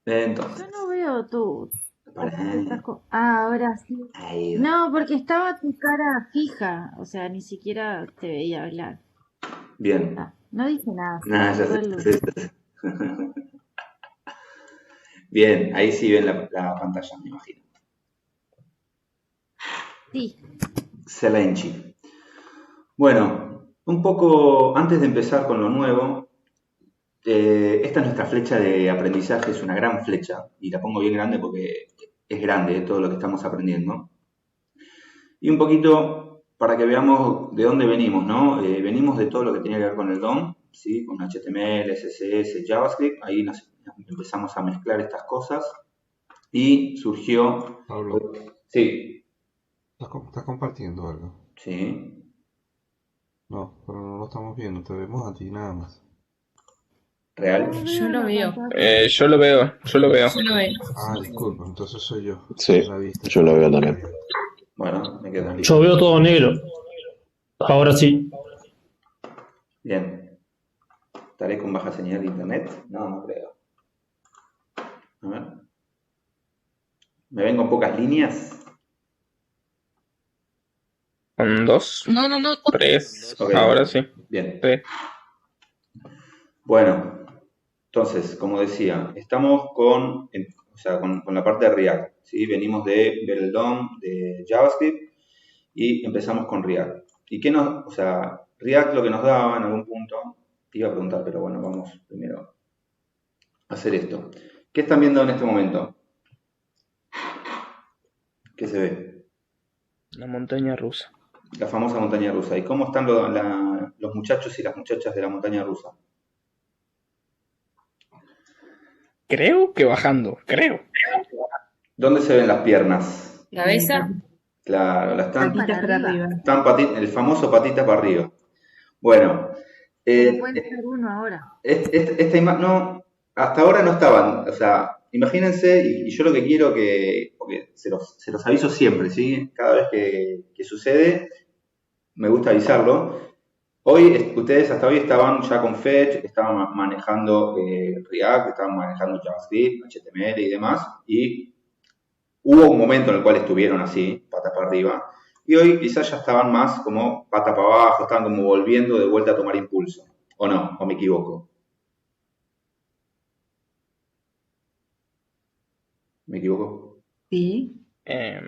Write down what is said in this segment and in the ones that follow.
Yo Entonces, no veo tú. para Ahora sí. ahí va. No, porque estaba tu cara fija. O sea, ni siquiera te veía hablar. Bien. Ah, no dije nada, se Nada, ya apagó sé, el ya luz. sé, ya sé. Bien, ahí sí ven la pantalla, me imagino. Sí. Selenchi. Bueno, un poco antes de empezar con lo nuevo, esta es nuestra flecha de aprendizaje, es una gran flecha, y la pongo bien grande porque es grande todo lo que estamos aprendiendo. Y un poquito para que veamos de dónde venimos, ¿no? Venimos de todo lo que tenía que ver con el DOM, ¿sí? Con HTML, CSS, JavaScript, ahí nos empezamos a mezclar estas cosas y surgió, Pablo, sí, estás compartiendo algo? sí, No, pero no lo estamos viendo, te vemos a ti nada más. real. No Yo veo lo la veo. pantalla. Yo lo veo, yo lo veo. Yo lo veo. Ah, disculpa, entonces soy yo. Sí, La viste yo lo tú veo en también. realidad. Bueno, me quedo Era tranquilo. Yo veo Lightroom. todo negro. Ahora sí. Bien, ¿estaré con baja señal de internet? No, no creo. A ver. ¿Me ven con pocas líneas? Con dos, No, no, no. tres, Ok, ahora sí. bien. Sí. Bueno, entonces, como decía, estamos o sea, con la parte de React, ¿sí? Venimos de ver el DOM, de JavaScript, y empezamos con React. ¿Y qué o sea, React lo que nos daba en algún punto, te iba a preguntar, pero bueno, vamos primero a hacer esto. ¿Qué están viendo en este momento? ¿Qué se ve? La montaña rusa. La famosa montaña rusa. ¿Y cómo están los muchachos y las muchachas de la montaña rusa? Creo que bajando, creo. ¿Dónde se ven las piernas? Cabeza. Claro, Están para arriba. están el famoso patitas para arriba. Bueno, Como eh, puede ser uno ahora. esta imagen, no, hasta ahora no estaban, o sea, imagínense, y yo lo que quiero porque se los aviso siempre, ¿sí? Cada vez que sucede, me gusta avisarlo. Hoy, ustedes hasta hoy estaban ya con Fetch, estaban manejando React, estaban manejando JavaScript, HTML y demás, y hubo un momento en el cual estuvieron así, pata para arriba, y hoy quizás ya estaban más como pata para abajo, estaban como volviendo de vuelta a tomar impulso. ¿O no? ¿O me equivoco? ¿Me equivoco? Sí, Em,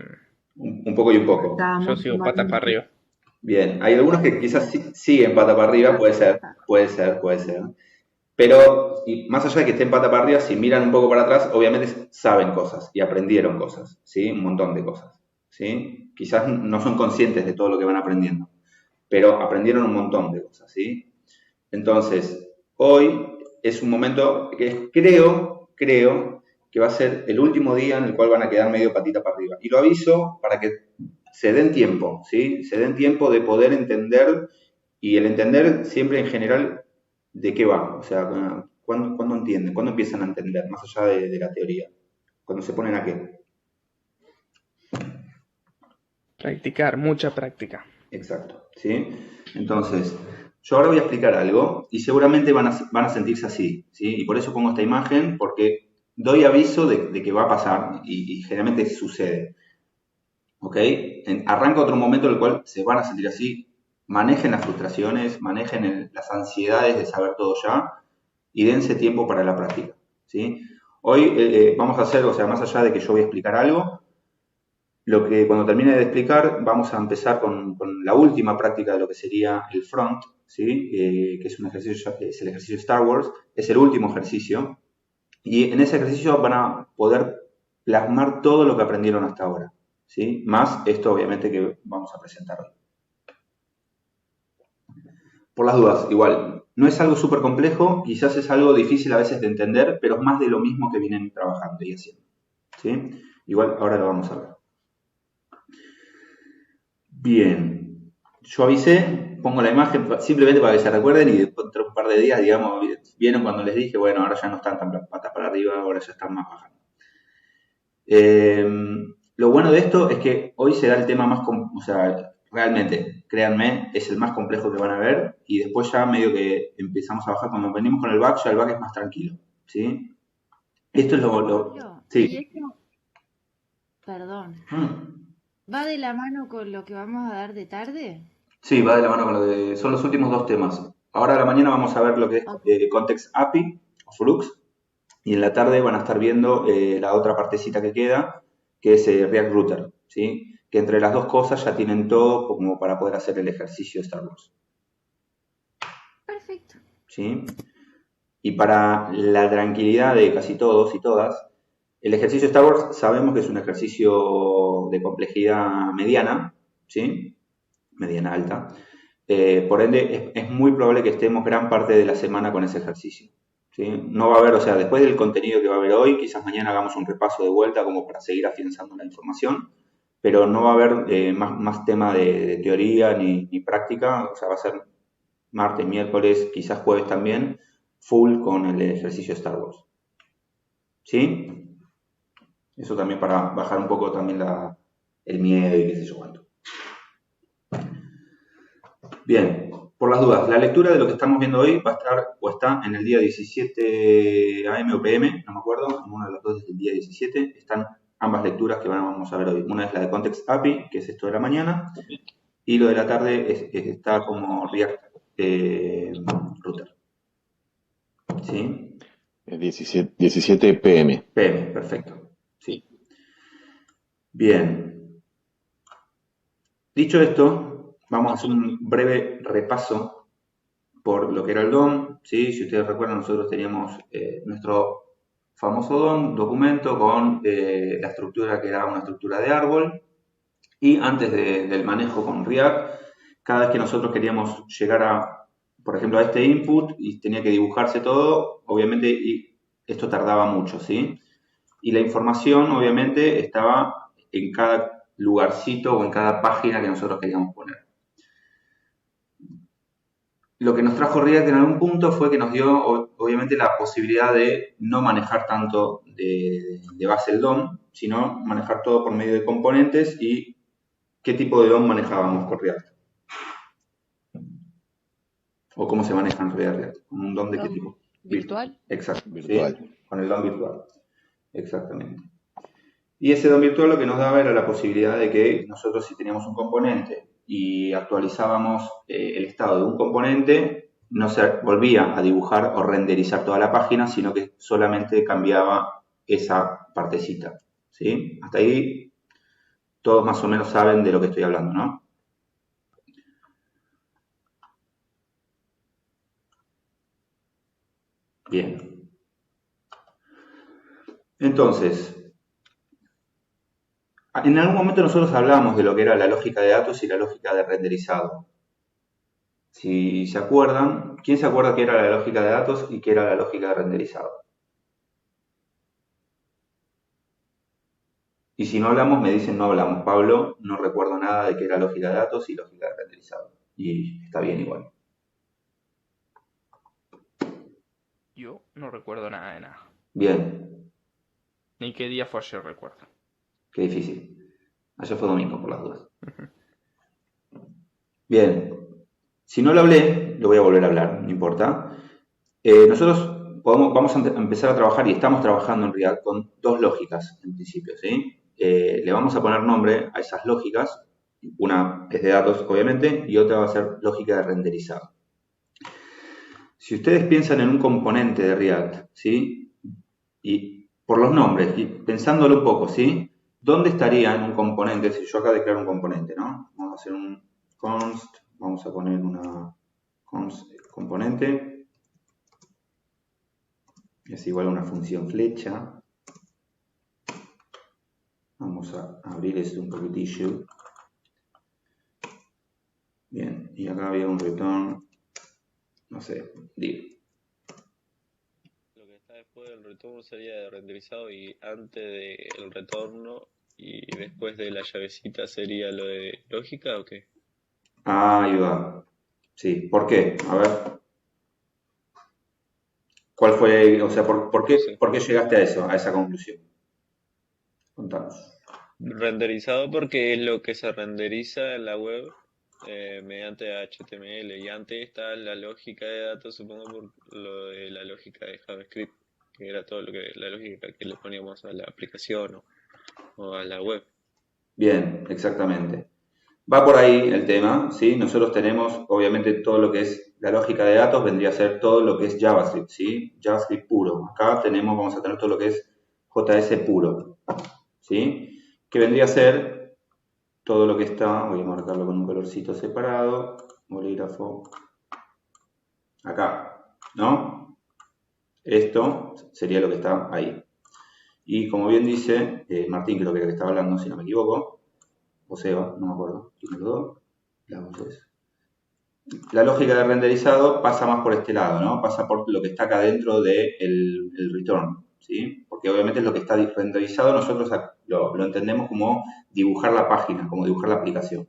Un poco y un poco. yo estábamos sigo patas tomando. para arriba. Bien, hay algunos que quizás siguen pata para arriba, puede ser, puede ser, puede ser. Pero y más allá de que estén pata para arriba, si miran un poco para atrás, obviamente saben cosas y aprendieron cosas, ¿sí? Un montón de cosas, ¿sí? Quizás no son conscientes de todo lo que van aprendiendo, pero aprendieron un montón de cosas, ¿sí? Entonces, hoy es un momento que creo que va a ser el último día en el cual van a quedar medio patita para arriba. Y lo aviso para que se den tiempo, ¿sí? Se den tiempo de poder entender, y el entender siempre en general de qué va, o sea, ¿cuándo entienden? ¿Cuándo empiezan a entender? Más allá de la teoría. ¿Cuándo se ponen a qué? Practicar, mucha práctica. Exacto, ¿sí? Entonces, yo ahora voy a explicar algo y seguramente van a sentirse así, ¿sí? Y por eso pongo esta imagen, porque doy aviso de que va a pasar y generalmente sucede, ¿ok? Arranca otro momento en el cual se van a sentir así, manejen las frustraciones, manejen las ansiedades de saber todo ya y dense tiempo para la práctica, ¿sí? Hoy vamos a hacer, o sea, más allá de que yo voy a explicar algo, lo que cuando termine de explicar, vamos a empezar con la última práctica de lo que sería el front, ¿sí? Que es un ejercicio, es el ejercicio Star Wars, es el último ejercicio, y en ese ejercicio van a poder plasmar todo lo que aprendieron hasta ahora, ¿sí? Más esto obviamente que vamos a presentar hoy. Por las dudas, igual, no es algo súper complejo, quizás es algo difícil a veces de entender, pero es más de lo mismo que vienen trabajando y haciendo, ¿sí? Igual ahora lo vamos a ver. Bien, yo avisé, pongo la imagen simplemente para que se recuerden y después de un par de días, digamos, vieron cuando les dije, bueno, ahora ya no están tan patas para arriba, ahora ya están más bajando. Lo bueno de esto es que hoy se da el tema más, o sea, realmente, créanme, es el más complejo que van a ver y después ya medio que empezamos a bajar, cuando venimos con el back, ya el back es más tranquilo, ¿sí? Esto es Pablo, y sí. esto, perdón, Mm. ¿va de la mano con lo que vamos a dar de tarde? Sí, va de la mano con lo de... Son los últimos dos temas. Ahora a la mañana vamos a ver lo que es Ok, Context API o Flux. Y en la tarde van a estar viendo la otra partecita que queda, que es React Router, ¿sí? Que entre las dos cosas ya tienen todo como para poder hacer el ejercicio de Star Wars, perfecto. ¿sí? Y para la tranquilidad de casi todos y todas, el ejercicio de Star Wars sabemos que es un ejercicio de complejidad mediana, ¿sí? Mediana alta. Por ende, es muy probable que estemos gran parte de la semana con ese ejercicio. ¿Sí? No va a haber, o sea, después del contenido que va a haber hoy, quizás mañana hagamos un repaso de vuelta como para seguir afianzando la información, pero no va a haber más tema de teoría ni práctica, o sea, va a ser martes, miércoles, quizás jueves también, full con el ejercicio Star Wars. ¿Sí? Eso también para bajar un poco también el miedo y qué sé yo cuánto. Bien, por las dudas, la lectura de lo que estamos viendo hoy va a estar o está en el día 17 AM o PM, no me acuerdo, en uno de los dos es el día 17, están ambas lecturas que vamos a ver hoy. Una es la de Context API, que es esto de la mañana, y lo de la tarde está como React Router. ¿Sí? 17 PM. PM, perfecto. Sí. Bien. Dicho esto, vamos a hacer un breve repaso por lo que era el DOM, ¿sí? Si ustedes recuerdan, nosotros teníamos nuestro famoso DOM, documento con la estructura que era una estructura de árbol, y antes del manejo con React, cada vez que nosotros queríamos llegar a, por ejemplo, a este input y tenía que dibujarse todo, obviamente y esto tardaba mucho, ¿sí? Y la información, obviamente, estaba en cada lugarcito o en cada página que nosotros queríamos poner. Lo que nos trajo React en algún punto fue que nos dio, obviamente, la posibilidad de no manejar tanto de base el DOM, sino manejar todo por medio de componentes y qué tipo de DOM manejábamos con React. O cómo se maneja en React. ¿Con un DOM de qué tipo? ¿Virtual? Exacto, Virtual. ¿sí? Con el DOM virtual. Exactamente. Y ese DOM virtual lo que nos daba era la posibilidad de que nosotros, si teníamos un componente y actualizábamos el estado de un componente, no se volvía a dibujar o renderizar toda la página, sino que solamente cambiaba esa partecita. ¿Sí? Hasta ahí todos más o menos saben de lo que estoy hablando, ¿no? Bien. Entonces, en algún momento nosotros hablamos de lo que era la lógica de datos y la lógica de renderizado. Si se acuerdan, ¿quién se acuerda qué era la lógica de datos y qué era la lógica de renderizado? Y si no hablamos, me dicen no hablamos. Pablo, no recuerdo nada de qué era lógica de datos y lógica de renderizado. Y está bien igual. Yo no recuerdo nada de nada. Bien, Ni qué día fue ayer recuerdo. qué difícil. Ayer fue domingo, por las dudas. Bien, si no lo hablé, lo voy a volver a hablar, no importa. Nosotros vamos a empezar a trabajar y estamos trabajando en React con dos lógicas en principio, ¿sí? Le vamos a poner nombre a esas lógicas. Una es de datos, obviamente, y otra va a ser lógica de renderizado. Si ustedes piensan en un componente de React, ¿sí? Y por los nombres, y pensándolo un poco, ¿sí? ¿Dónde estaría en un componente? Si yo acá declaro un componente, ¿no? Vamos a hacer un const, vamos a poner una const componente, es igual a una función flecha. Vamos a abrir esto un poquitillo. Bien, y acá había un return, no sé, div. Lo que está después del retorno sería de renderizado y antes del retorno y después de la llavecita sería lo de lógica o qué? Ah, ahí va. Sí, ¿por qué? A ver, ¿cuál fue, o sea, No sé. por qué llegaste a eso, a esa conclusión? Contanos. Renderizado porque es lo que se renderiza en la web mediante HTML y antes está la lógica de datos, supongo por lo de la lógica de JavaScript, que era todo lo que la lógica que le poníamos a la aplicación o a la web. Bien, exactamente. Va por ahí el tema, ¿sí? Nosotros tenemos, obviamente, todo lo que es la lógica de datos, vendría a ser todo lo que es JavaScript, ¿sí? JavaScript puro. Acá vamos a tener todo lo que es JS puro, ¿sí? Que vendría a ser todo lo que está, voy a marcarlo con un colorcito separado, bolígrafo, acá, ¿no? Esto sería lo que está ahí. Y como bien dice, Martín creo que era el que estaba hablando, si no me equivoco, o Seba, no me acuerdo, ¿quién es los dos? Las dos. La lógica de renderizado pasa más por este lado, ¿no? Pasa por lo que está acá dentro del return, ¿sí? Porque obviamente es lo que está renderizado, nosotros lo entendemos como dibujar la página, como dibujar la aplicación.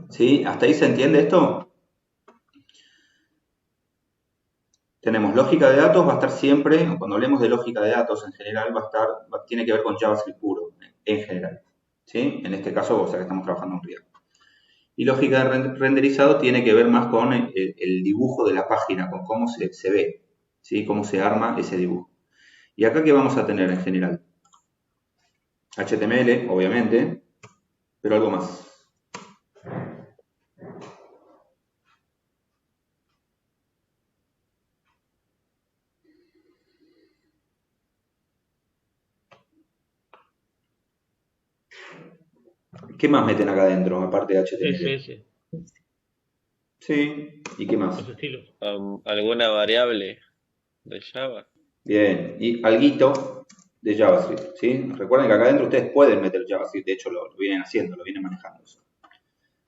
¿Sí? ¿Hasta ahí se entiende esto? Tenemos lógica de datos, va a estar siempre, cuando hablemos de lógica de datos en general, tiene que ver con JavaScript puro, en general. ¿Sí? En este caso, o sea que estamos trabajando en React. Y lógica de renderizado tiene que ver más con el dibujo de la página, con cómo se ve, ¿sí? Cómo se arma ese dibujo. ¿Y acá qué vamos a tener en general? HTML, obviamente, pero algo más. ¿Qué más meten acá adentro, aparte de HTML? CSS, Sí, ¿y qué más? los estilos. ¿Alguna variable de Java? Bien, y alguito de JavaScript, ¿sí? Recuerden que acá adentro ustedes pueden meter JavaScript, de hecho lo vienen haciendo, lo vienen manejando,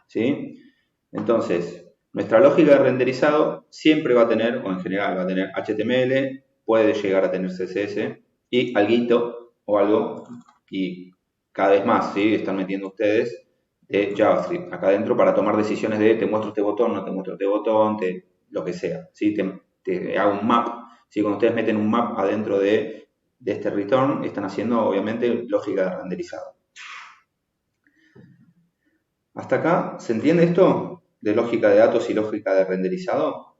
¿sí? Entonces, nuestra lógica de renderizado siempre va a tener, o en general va a tener HTML, puede llegar a tener CSS y alguito o algo, y cada vez más, ¿sí? Están metiendo ustedes de JavaScript acá adentro para tomar decisiones de te muestro este botón, no te muestro este botón, lo que sea, ¿sí? Te hago un map. ¿Sí? Cuando ustedes meten un map adentro de este return, están haciendo obviamente lógica de renderizado. ¿Hasta acá se entiende esto de lógica de datos y lógica de renderizado?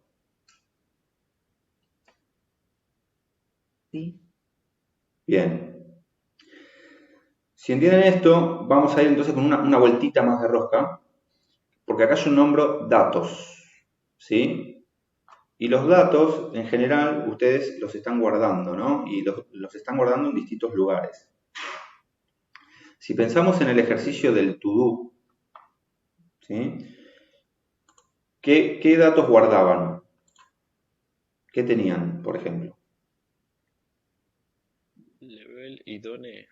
Sí. Bien. Si entienden esto, vamos a ir entonces con una vueltita más de rosca, porque acá yo nombro datos, ¿sí? Y los datos, en general, ustedes los están guardando, ¿no? Y los están guardando en distintos lugares. Si pensamos en el ejercicio del to-do, ¿sí? ¿Qué datos guardaban? ¿Qué tenían, por ejemplo? Level y Done.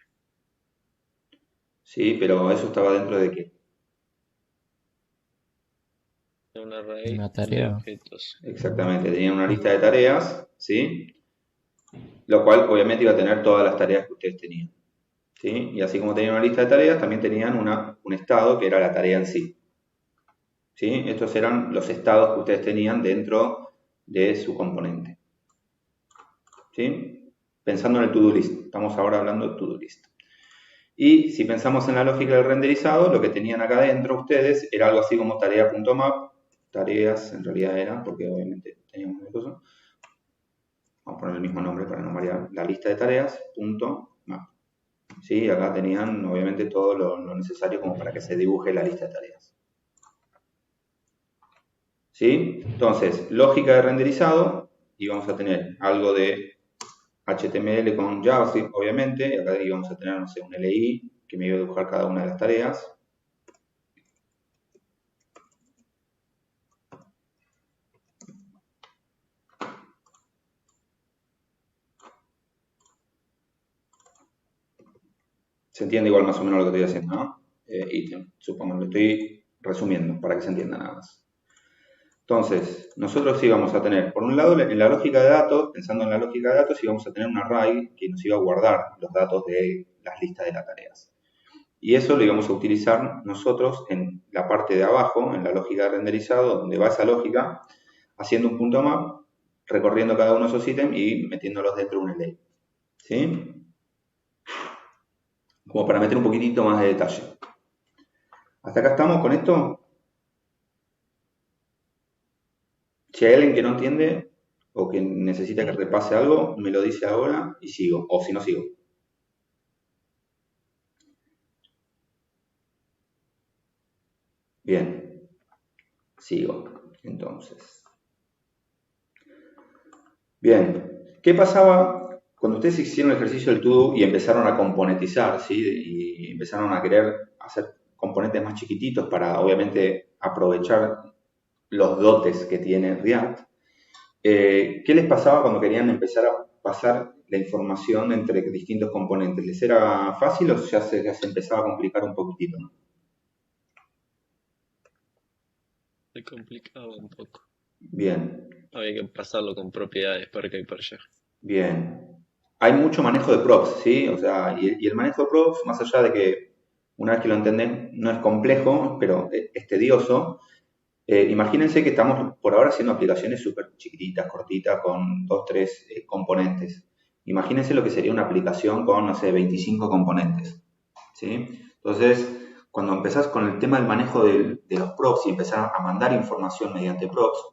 Sí, pero eso estaba dentro de qué? Un array Una de tarea. objetos. Exactamente, tenían una lista de tareas, ¿sí? Lo cual obviamente iba a tener todas las tareas que ustedes tenían, ¿sí? Y así como tenían una lista de tareas, también tenían un estado que era la tarea en sí, ¿sí? Estos eran los estados que ustedes tenían dentro de su componente, ¿sí? Pensando en el to-do list, estamos ahora hablando de to-do list. Y si pensamos en la lógica del renderizado, lo que tenían acá adentro ustedes era algo así como tarea.map, tareas en realidad era, porque obviamente teníamos una cosa. Vamos a poner el mismo nombre para no variar. La lista de tareas.map. ¿Sí? Acá tenían obviamente todo lo necesario como para que se dibuje la lista de tareas. ¿Sí? Entonces, lógica de renderizado, y vamos a tener algo de HTML con JavaScript, obviamente, y acá íbamos a tener, no sé, un LI que me iba a dibujar cada una de las tareas. Se entiende igual más o menos lo que estoy haciendo, ¿no? Ítem, supongo, lo estoy resumiendo para que se entienda nada más. Entonces, nosotros íbamos a tener, por un lado, en la lógica de datos, pensando en la lógica de datos, íbamos a tener un array que nos iba a guardar los datos de las listas de las tareas. Y eso lo íbamos a utilizar nosotros en la parte de abajo, en la lógica de renderizado, donde va esa lógica, haciendo un punto map, recorriendo cada uno de esos ítems y metiéndolos dentro de un array. ¿Sí? Como para meter un poquitito más de detalle. ¿Hasta acá estamos con esto? Si hay alguien que no entiende, o que necesita que repase algo, me lo dice ahora y sigo, o si no sigo. Bien, sigo, entonces. Bien, ¿qué pasaba cuando ustedes hicieron el ejercicio del to-do y empezaron a componentizar, ¿sí? Y empezaron a querer hacer componentes más chiquititos para, obviamente, aprovechar los dotes que tiene React? ¿Qué les pasaba cuando querían empezar a pasar la información entre distintos componentes? ¿Les era fácil o ya se empezaba a complicar un poquitito, ¿no? Se complicaba un poco. Bien, Había que pasarlo con propiedades para acá y para allá. bien. Hay mucho manejo de props, ¿sí? O sea, y el manejo de props, más allá de que una vez que lo entenden, no es complejo, pero es tedioso. Imagínense que estamos por ahora haciendo aplicaciones súper chiquititas, cortitas, con 2, 3 componentes. Imagínense lo que sería una aplicación con, no sé, 25 componentes, ¿sí? Entonces, cuando empezás con el tema del manejo de los props y empezar a mandar información mediante props,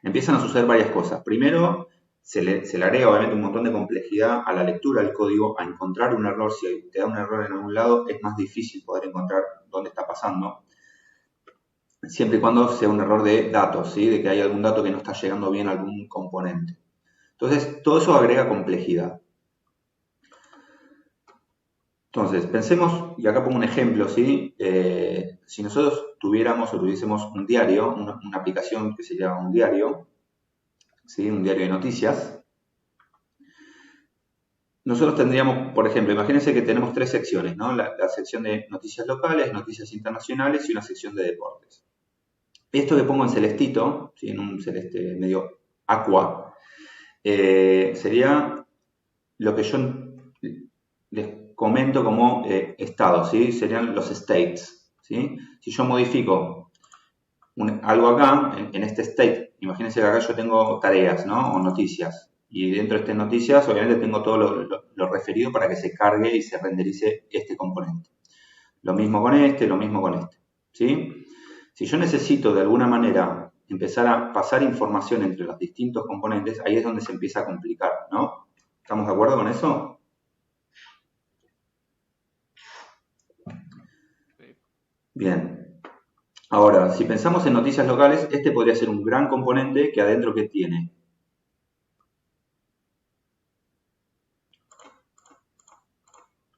empiezan a suceder varias cosas. Primero, se le agrega obviamente un montón de complejidad a la lectura del código, a encontrar un error. Si te da un error en algún lado, es más difícil poder encontrar dónde está pasando, siempre y cuando sea un error de datos, ¿sí? De que hay algún dato que no está llegando bien a algún componente. Entonces, todo eso agrega complejidad. Entonces, pensemos, y acá pongo un ejemplo, ¿sí? Si nosotros tuviéramos o tuviésemos un diario, una aplicación que se llama un diario, ¿sí? Un diario de noticias, nosotros tendríamos, por ejemplo, imagínense que tenemos 3 secciones, ¿no? La sección de noticias locales, noticias internacionales y una sección de deportes. Esto que pongo en celestito, ¿sí? En un celeste medio aqua, sería lo que yo les comento como estados, ¿sí? Serían los states, ¿sí? Si yo modifico algo acá, en este state, imagínense que acá yo tengo tareas, ¿no? O noticias. Y dentro de estas noticias, obviamente, tengo todo lo referido para que se cargue y se renderice este componente. Lo mismo con este, lo mismo con este, ¿sí? Si yo necesito de alguna manera empezar a pasar información entre los distintos componentes, ahí es donde se empieza a complicar, ¿no? ¿Estamos de acuerdo con eso? Bien. Ahora, si pensamos en noticias locales, este podría ser un gran componente que adentro que tiene.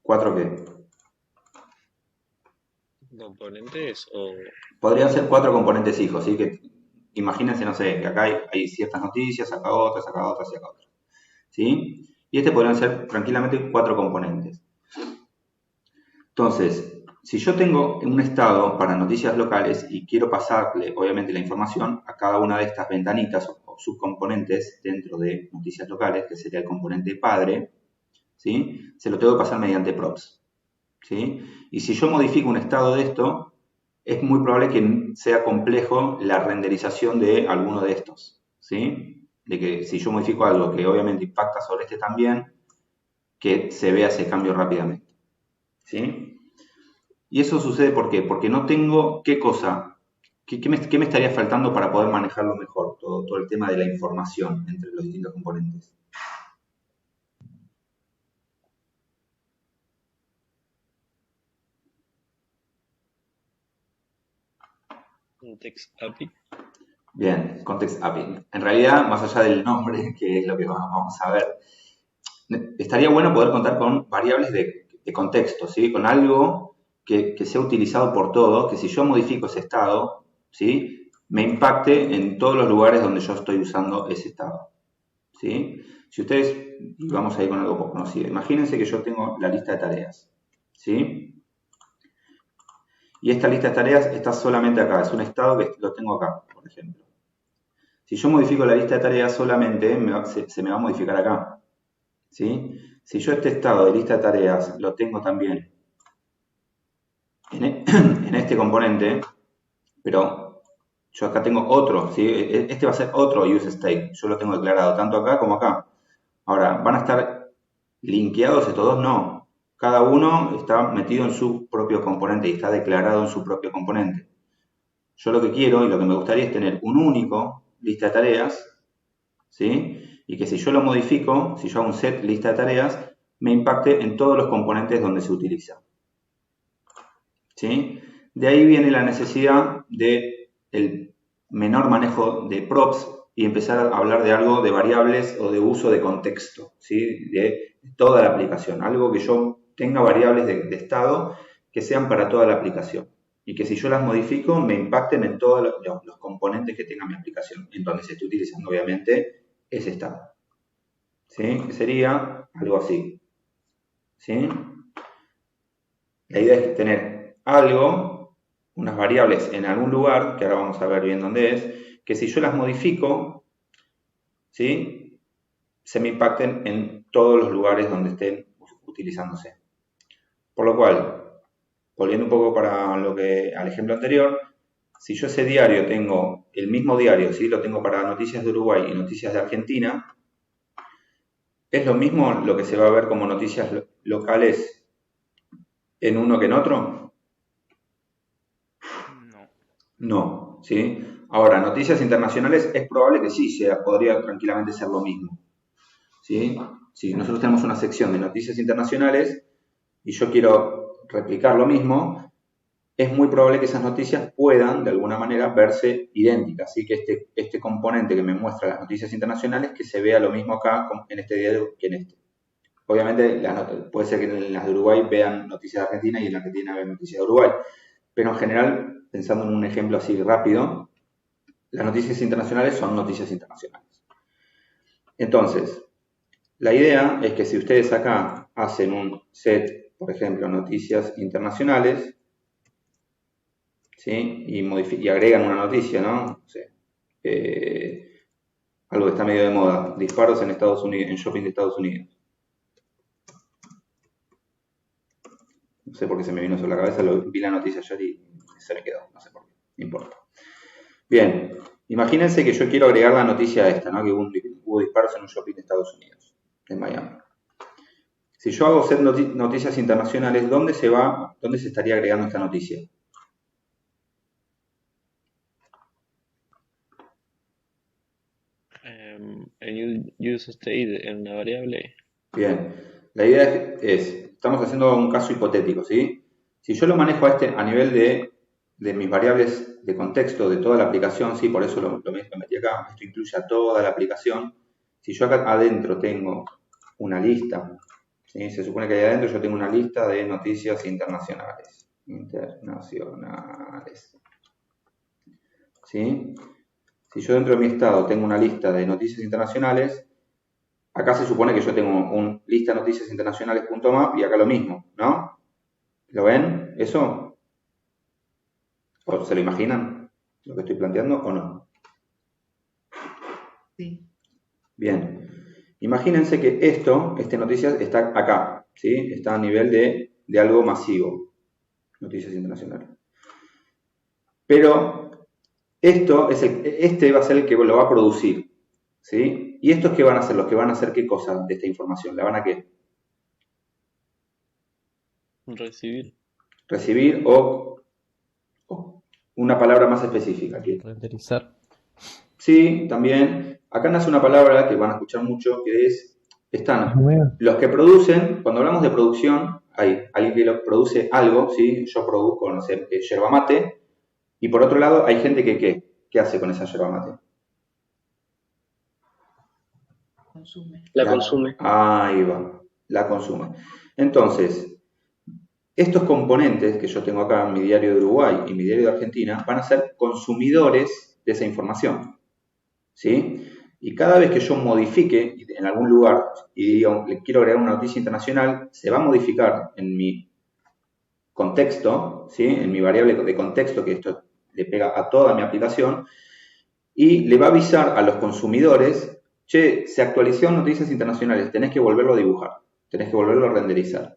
¿4 qué? ¿Componentes o...? Podrían ser 4 componentes hijos, ¿sí? Que imagínense, no sé, que acá hay ciertas noticias, acá otras, acá otras y acá otras, ¿sí? Y este podrían ser tranquilamente 4 componentes. Entonces, si yo tengo un estado para noticias locales y quiero pasarle, obviamente, la información a cada una de estas ventanitas o subcomponentes dentro de noticias locales, que sería el componente padre, ¿sí? Se lo tengo que pasar mediante props, ¿sí? Y si yo modifico un estado de esto, es muy probable que sea complejo la renderización de alguno de estos, ¿sí? De que si yo modifico algo que obviamente impacta sobre este también, que se vea ese cambio rápidamente, ¿sí? Y eso sucede ¿por qué? Porque no tengo qué cosa, qué me estaría faltando para poder manejarlo mejor, todo el tema de la información entre los distintos componentes. Context API. Bien, Context API. En realidad, más allá del nombre, que es lo que vamos a ver, estaría bueno poder contar con variables de contexto, ¿sí? Con algo que sea utilizado por todos, que si yo modifico ese estado, ¿sí? Me impacte en todos los lugares donde yo estoy usando ese estado, ¿sí? Si ustedes, y vamos a ir con algo poco conocido, imagínense que yo tengo la lista de tareas, ¿sí? Y esta lista de tareas está solamente acá, es un estado que lo tengo acá, por ejemplo. Si yo modifico la lista de tareas, solamente se me va a modificar acá, ¿sí? Si yo este estado de lista de tareas lo tengo también en este componente, pero yo acá tengo otro, ¿sí? Este va a ser otro use state, yo lo tengo declarado tanto acá como acá. Ahora, ¿van a estar linkeados estos dos? No. Cada uno está metido en su propio componente y está declarado en su propio componente. Yo lo que quiero y lo que me gustaría es tener un único lista de tareas, ¿sí? Y que si yo lo modifico, si yo hago un set lista de tareas, me impacte en todos los componentes donde se utiliza, ¿sí? De ahí viene la necesidad de el menor manejo de props y empezar a hablar de algo de variables o de uso de contexto, ¿sí? De toda la aplicación, algo que yo tenga variables de estado que sean para toda la aplicación y que si yo las modifico me impacten en todos los componentes que tenga mi aplicación, en donde se esté utilizando obviamente ese estado, ¿sí? Sería algo así, ¿sí? La idea es tener algo, unas variables en algún lugar, que ahora vamos a ver bien dónde es, que si yo las modifico, ¿sí? Se me impacten en todos los lugares donde estén utilizándose. Por lo cual, volviendo un poco al ejemplo anterior, si yo ese diario tengo, el mismo diario, ¿sí? Lo tengo para noticias de Uruguay y noticias de Argentina, ¿es lo mismo lo que se va a ver como noticias locales en uno que en otro? No. No, ¿sí? Ahora, noticias internacionales es probable que sí, podría tranquilamente ser lo mismo, ¿sí? Si nosotros tenemos una sección de noticias internacionales y yo quiero replicar lo mismo, es muy probable que esas noticias puedan, de alguna manera, verse idénticas, ¿sí? Que este componente que me muestra las noticias internacionales, que se vea lo mismo acá en este diario que en este. Obviamente, puede ser que en las de Uruguay vean noticias de Argentina y en la Argentina vean noticias de Uruguay, pero en general, pensando en un ejemplo así rápido, las noticias internacionales son noticias internacionales. Entonces, la idea es que si ustedes acá hacen un set, por ejemplo, noticias internacionales, ¿sí? Y agregan una noticia, ¿no? No sé, algo que está medio de moda, disparos en Estados Unidos, en shopping de Estados Unidos. No sé por qué se me vino sobre la cabeza, vi la noticia ayer y se me quedó, no sé por qué, no importa. Bien, imagínense que yo quiero agregar la noticia esta, ¿no? Que hubo disparos en un shopping de Estados Unidos, en Miami. Si yo hago set noticias internacionales, ¿dónde se estaría agregando esta noticia? En use state en una variable. Bien, la idea estamos haciendo un caso hipotético, ¿sí? Si yo lo manejo a nivel de mis variables de contexto de toda la aplicación, sí, por eso lo metí acá, esto incluye a toda la aplicación. Si yo acá adentro tengo una lista, ¿sí? Se supone que ahí adentro yo tengo una lista de noticias internacionales. ¿Sí? Si yo dentro de mi estado tengo una lista de noticias internacionales, acá se supone que yo tengo un lista de noticias internacionales.map y acá lo mismo, ¿no? ¿Lo ven? ¿Eso? ¿O se lo imaginan lo que estoy planteando o no? Sí. Bien. Imagínense que este noticias está acá, ¿sí? Está a nivel de algo masivo. Noticias internacionales. Pero este va a ser el que lo va a producir, ¿sí? ¿Y estos qué van a hacer? Los que van a hacer qué cosa de esta información, ¿la van a qué? Recibir o una palabra más específica. ¿Qué? Renderizar. Sí, también. Acá nace una palabra que van a escuchar mucho, que están los que producen, cuando hablamos de producción, hay alguien que produce algo, ¿sí? Yo produzco, no sé, yerba mate, y por otro lado hay gente que ¿qué hace con esa yerba mate? La consume. Ahí va, la consume. Entonces, estos componentes que yo tengo acá en mi diario de Uruguay y mi diario de Argentina van a ser consumidores de esa información, ¿sí? Y cada vez que yo modifique en algún lugar y diga, le quiero agregar una noticia internacional, se va a modificar en mi contexto, ¿sí? En mi variable de contexto, que esto le pega a toda mi aplicación, y le va a avisar a los consumidores, che, se actualizaron noticias internacionales, tenés que volverlo a dibujar, tenés que volverlo a renderizar.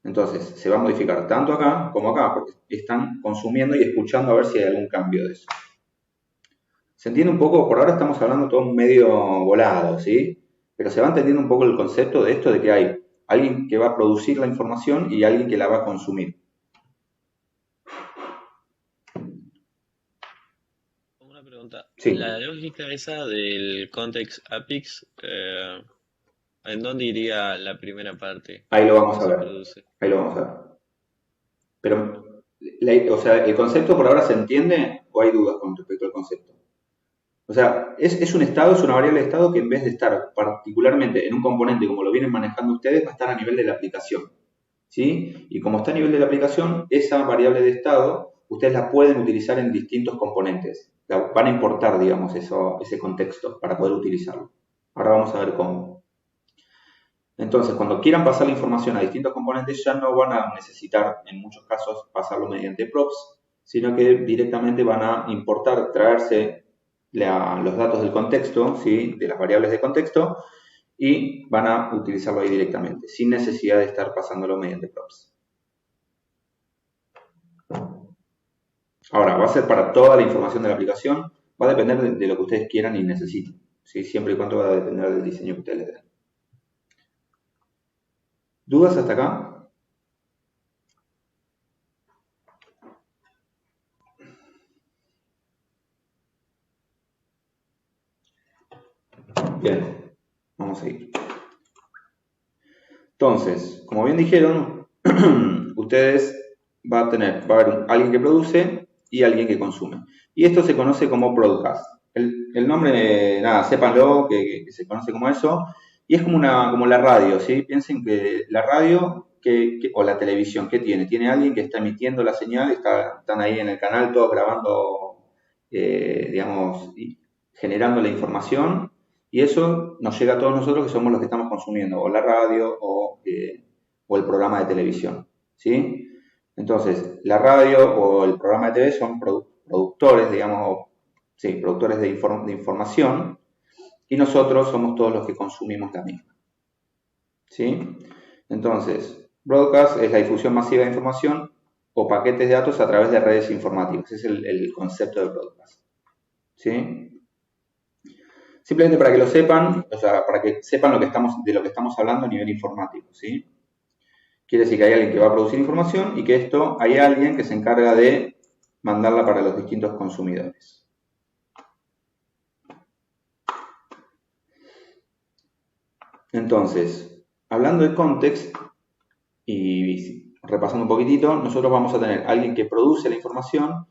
Entonces, se va a modificar tanto acá como acá, porque están consumiendo y escuchando a ver si hay algún cambio de eso. ¿Se entiende un poco? Por ahora estamos hablando todo medio volado, ¿sí? Pero se va entendiendo un poco el concepto de esto de que hay alguien que va a producir la información y alguien que la va a consumir. Una pregunta. pregunta. Sí, La lógica esa del context APIX, ¿en dónde iría la primera parte ahí lo vamos cuando a se ver. produce? Ahí lo vamos a ver. Pero, o sea, ¿el concepto por ahora se entiende o hay dudas con respecto al concepto? O sea, es un estado, es una variable de estado que en vez de estar particularmente en un componente como lo vienen manejando ustedes, va a estar a nivel de la aplicación. ¿Sí? Y como está a nivel de la aplicación, esa variable de estado, ustedes la pueden utilizar en distintos componentes. Van a importar, digamos, ese contexto para poder utilizarlo. Ahora vamos a ver cómo. Entonces, cuando quieran pasar la información a distintos componentes, ya no van a necesitar, en muchos casos, pasarlo mediante props, sino que directamente van a importar, traerse los datos del contexto, ¿sí? De las variables de contexto, y van a utilizarlo ahí directamente, sin necesidad de estar pasándolo mediante props. Ahora, va a ser para toda la información de la aplicación, va a depender de lo que ustedes quieran y necesiten, ¿sí? Siempre y cuando va a depender del diseño que ustedes le den. ¿Dudas hasta acá? Bien, vamos a ir. Entonces, como bien dijeron, ustedes va a haber alguien que produce y alguien que consume. Y esto se conoce como broadcast. El nombre, nada, sépanlo, que se conoce como eso. Y es como la radio, ¿sí? Piensen que la radio o la televisión, ¿qué tiene? Tiene alguien que está emitiendo la señal, están ahí en el canal todos grabando, digamos, generando la información. Y eso nos llega a todos nosotros que somos los que estamos consumiendo, o la radio o el programa de televisión, ¿sí? Entonces, la radio o el programa de TV son productores, digamos, sí, productores de información, y nosotros somos todos los que consumimos la misma, ¿sí? Entonces, broadcast es la difusión masiva de información o paquetes de datos a través de redes informáticas. Ese es el concepto de broadcast, ¿sí? Simplemente para que lo sepan, o sea, para que sepan de lo que estamos hablando a nivel informático, ¿sí? Quiere decir que hay alguien que va a producir información y que hay alguien que se encarga de mandarla para los distintos consumidores. Entonces, hablando de context y repasando un poquitito, nosotros vamos a tener alguien que produce la información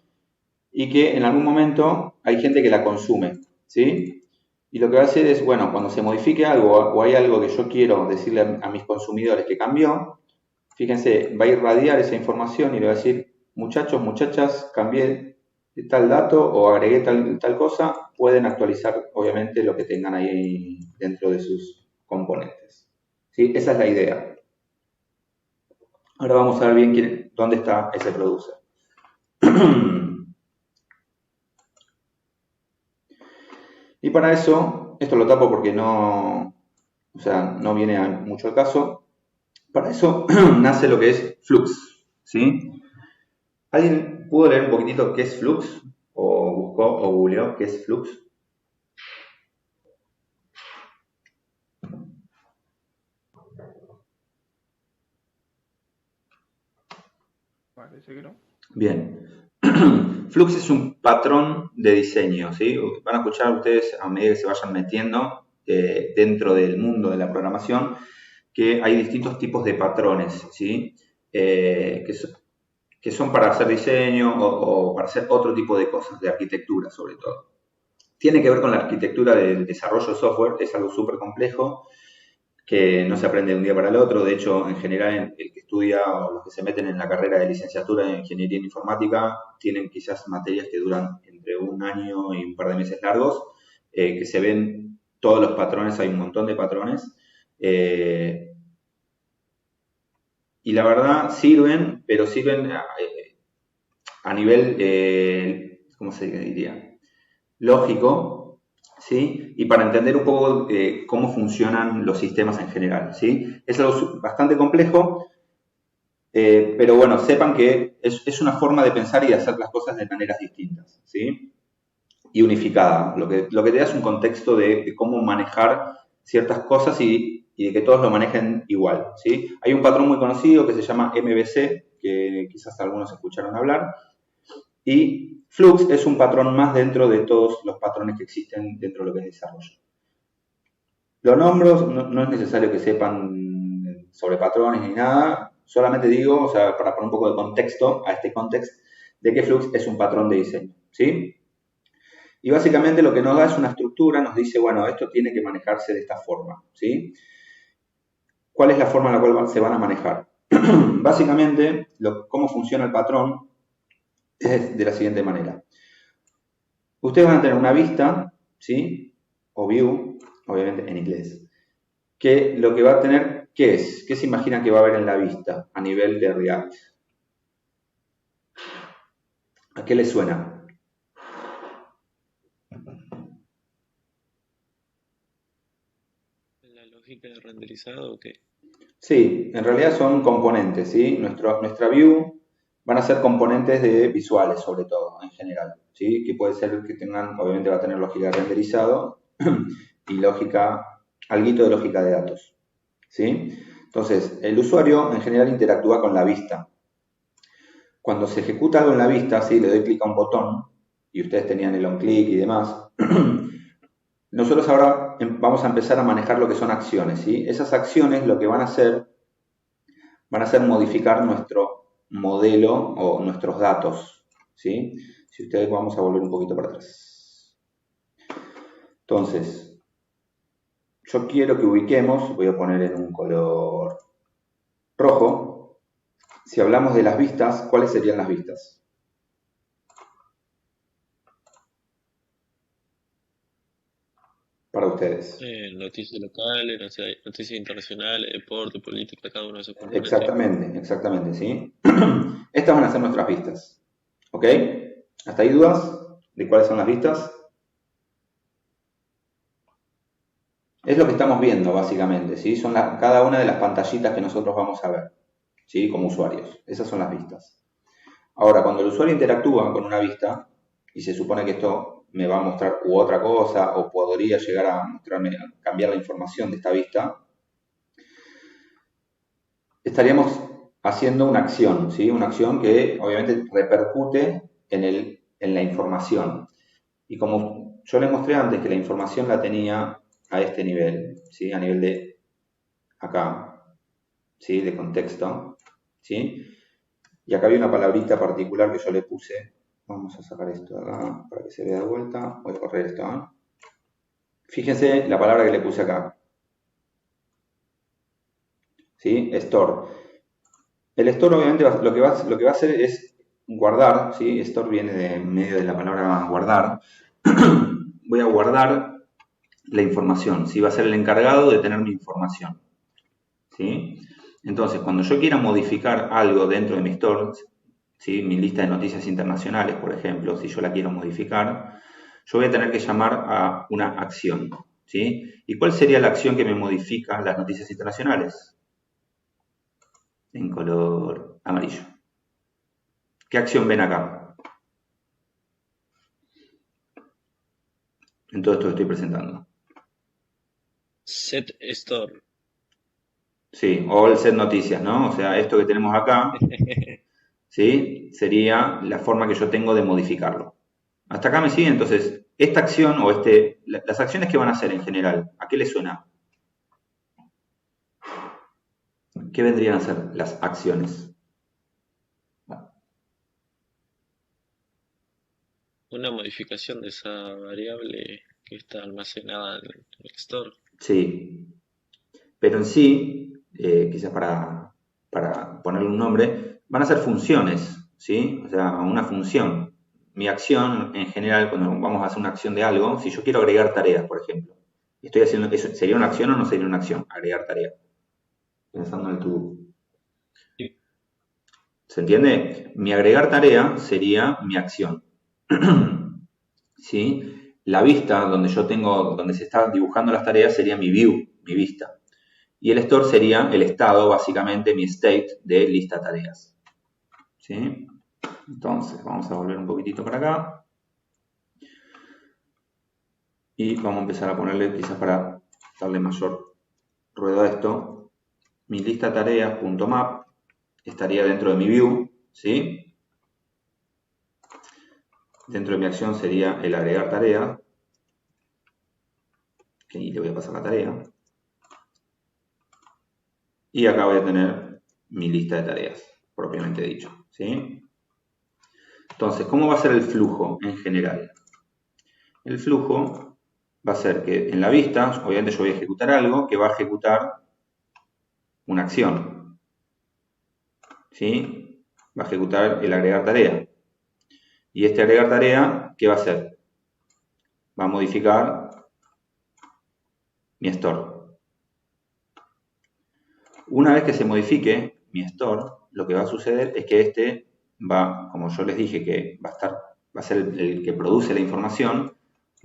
y que en algún momento hay gente que la consume, ¿sí? Y lo que va a hacer es, bueno, cuando se modifique algo o hay algo que yo quiero decirle a mis consumidores que cambió, fíjense, va a irradiar esa información y le va a decir, muchachos, muchachas, cambié tal dato o agregué tal cosa, pueden actualizar, obviamente, lo que tengan ahí dentro de sus componentes. ¿Sí? Esa es la idea. Ahora vamos a ver bien dónde está ese producer. Y para eso, esto lo tapo porque no viene mucho al caso. Para eso nace lo que es Flux, ¿sí? ¿Alguien pudo leer un poquitito qué es Flux? ¿O buscó o googleó qué es Flux? Parece que no. Bien. Flux es un patrón de diseño, ¿sí? Van a escuchar ustedes a medida que se vayan metiendo dentro del mundo de la programación que hay distintos tipos de patrones, ¿sí? Que son para hacer diseño o para hacer otro tipo de cosas, de arquitectura sobre todo. Tiene que ver con la arquitectura del desarrollo de software, es algo súper complejo que no se aprende de un día para el otro. De hecho, en general, el que estudia o los que se meten en la carrera de licenciatura en Ingeniería en Informática tienen quizás materias que duran entre un año y un par de meses largos, que se ven todos los patrones, hay un montón de patrones. Y la verdad sirven, pero sirven a nivel, ¿cómo se diría? Lógico, ¿sí? Y para entender un poco cómo funcionan los sistemas en general, ¿sí? Es algo bastante complejo, pero bueno, sepan que es una forma de pensar y de hacer las cosas de maneras distintas, ¿sí? Y unificada. Lo que te da es un contexto de cómo manejar ciertas cosas y de que todos lo manejen igual, ¿sí? Hay un patrón muy conocido que se llama MVC, que quizás algunos escucharon hablar, y Flux es un patrón más dentro de todos los patrones que existen dentro de lo que es desarrollo. Los nombres no es necesario que sepan sobre patrones ni nada, solamente digo, o sea, para poner un poco de contexto a este contexto, de que Flux es un patrón de diseño, ¿sí? Y básicamente lo que nos da es una estructura, nos dice, bueno, esto tiene que manejarse de esta forma, ¿sí? ¿Cuál es la forma en la cual se van a manejar? Básicamente, cómo funciona el patrón es de la siguiente manera. Ustedes van a tener una vista, ¿sí? O view, obviamente en inglés, que lo que va a tener, ¿qué es? ¿Qué se imaginan que va a haber en la vista a nivel de React? ¿A qué les suena? ¿La lógica de renderizado o qué? Sí, en realidad son componentes, ¿sí? Nuestra view van a ser componentes de visuales, sobre todo, en general, ¿sí? Que puede ser que tengan, obviamente va a tener lógica de renderizado y lógica, alguito de lógica de datos, ¿sí? Entonces, el usuario en general interactúa con la vista. Cuando se ejecuta algo en la vista, ¿sí? Le doy clic a un botón y ustedes tenían el on click y demás. Nosotros ahora vamos a empezar a manejar lo que son acciones, ¿sí? Esas acciones lo que van a hacer modificar nuestro modelo o nuestros datos, ¿sí? Si ustedes vamos a volver un poquito para atrás. Entonces, yo quiero que ubiquemos, voy a poner en un color rojo. Si hablamos de las vistas, ¿cuáles serían las vistas? Para ustedes. Noticias locales, noticias internacionales, deporte, política, cada uno de esos componentes. Exactamente, ¿sí? Estas van a ser nuestras vistas, ¿ok? ¿Hasta ahí dudas de cuáles son las vistas? Es lo que estamos viendo, básicamente, ¿sí? Son cada una de las pantallitas que nosotros vamos a ver, ¿sí? Como usuarios. Esas son las vistas. Ahora, cuando el usuario interactúa con una vista, y se supone que esto me va a mostrar otra cosa, o podría llegar a mostrarme, cambiar la información de esta vista, estaríamos haciendo una acción, ¿sí? Una acción que obviamente repercute en la información. Y como yo les mostré antes que la información la tenía a este nivel, ¿sí? A nivel de acá, ¿sí? De contexto, ¿sí? Y acá había una palabrita particular que yo le puse. Vamos a sacar esto de acá para que se vea de vuelta. Voy a correr esto, ¿eh? Fíjense la palabra que le puse acá. ¿Sí? Store. El store obviamente lo que va a hacer es guardar, ¿sí? Store viene de medio de la palabra guardar. Voy a guardar la información, ¿sí? Va a ser el encargado de tener mi información, ¿sí? Entonces, cuando yo quiera modificar algo dentro de mi store, ¿sí? Mi lista de noticias internacionales, por ejemplo, si yo la quiero modificar, yo voy a tener que llamar a una acción, ¿sí? ¿Y cuál sería la acción que me modifica las noticias internacionales? En color amarillo. ¿Qué acción ven acá? En todo esto que estoy presentando. Set store. Sí, o el set noticias, ¿no? O sea, esto que tenemos acá, ¿sí? Sería la forma que yo tengo de modificarlo. Hasta acá me sigue, entonces, esta acción o las acciones que van a hacer en general, ¿a qué les suena? ¿Qué vendrían a ser las acciones? Una modificación de esa variable que está almacenada en el store. Sí, pero en sí, quizás para ponerle un nombre, van a ser funciones, ¿sí? O sea, una función. Mi acción, en general, cuando vamos a hacer una acción de algo, si yo quiero agregar tareas, por ejemplo, estoy haciendo eso, ¿sería una acción o no sería una acción? Agregar tareas. Pensando en el tubo. Sí. ¿Se entiende? Mi agregar tarea sería mi acción. ¿Sí? La vista donde se están dibujando las tareas sería mi view, mi vista. Y el store sería el estado, básicamente, mi state de lista tareas. ¿Sí? Entonces, vamos a volver un poquitito para acá. Y vamos a empezar a ponerle, quizás para darle mayor ruedo a esto, mi lista tareas.map estaría dentro de mi view, ¿sí? dentro de mi acción sería el agregar tarea, que le voy a pasar la tarea, y acá voy a tener mi lista de tareas, propiamente dicho, ¿sí? Entonces, ¿cómo va a ser el flujo en general? El flujo va a ser que en la vista, obviamente yo voy a ejecutar algo que va a ejecutar una acción, ¿sí? Va a ejecutar el agregar tarea. Y este agregar tarea, ¿qué va a hacer? Va a modificar mi store. Una vez que se modifique mi store, lo que va a suceder es que este va, como yo les dije que va a ser el que produce la información,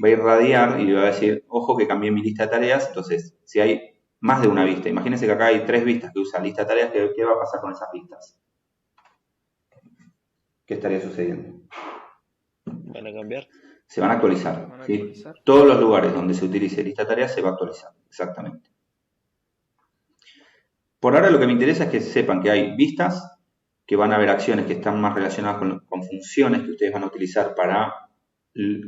va a irradiar y le va a decir, ojo que cambié mi lista de tareas. Entonces, si hay más de una vista, imagínense que acá hay 3 vistas que usan lista de tareas, ¿qué va a pasar con esas vistas? ¿Qué estaría sucediendo? ¿Van a cambiar? Se van a actualizar. ¿Van a ¿sí? actualizar? Todos los lugares donde se utilice lista de tareas se va a actualizar, exactamente. Por ahora lo que me interesa es que sepan que hay vistas, que van a haber acciones que están más relacionadas con funciones que ustedes van a utilizar para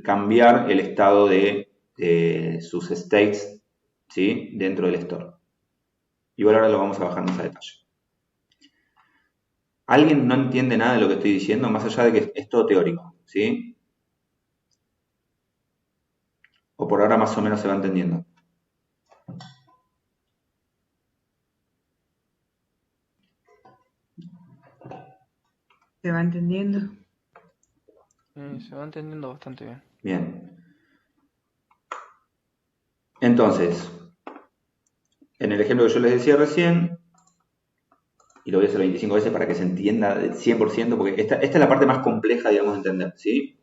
cambiar el estado de sus states, ¿sí? Dentro del store. Y ahora lo vamos a bajar más a detalle. ¿Alguien no entiende nada de lo que estoy diciendo? Más allá de que es todo teórico, ¿sí? ¿O por ahora más o menos se va entendiendo? ¿Se va entendiendo? Se va entendiendo bastante bien. Bien. Entonces, en el ejemplo que yo les decía recién, y lo voy a hacer 25 veces para que se entienda del 100%, porque esta es la parte más compleja, digamos, de entender, ¿sí?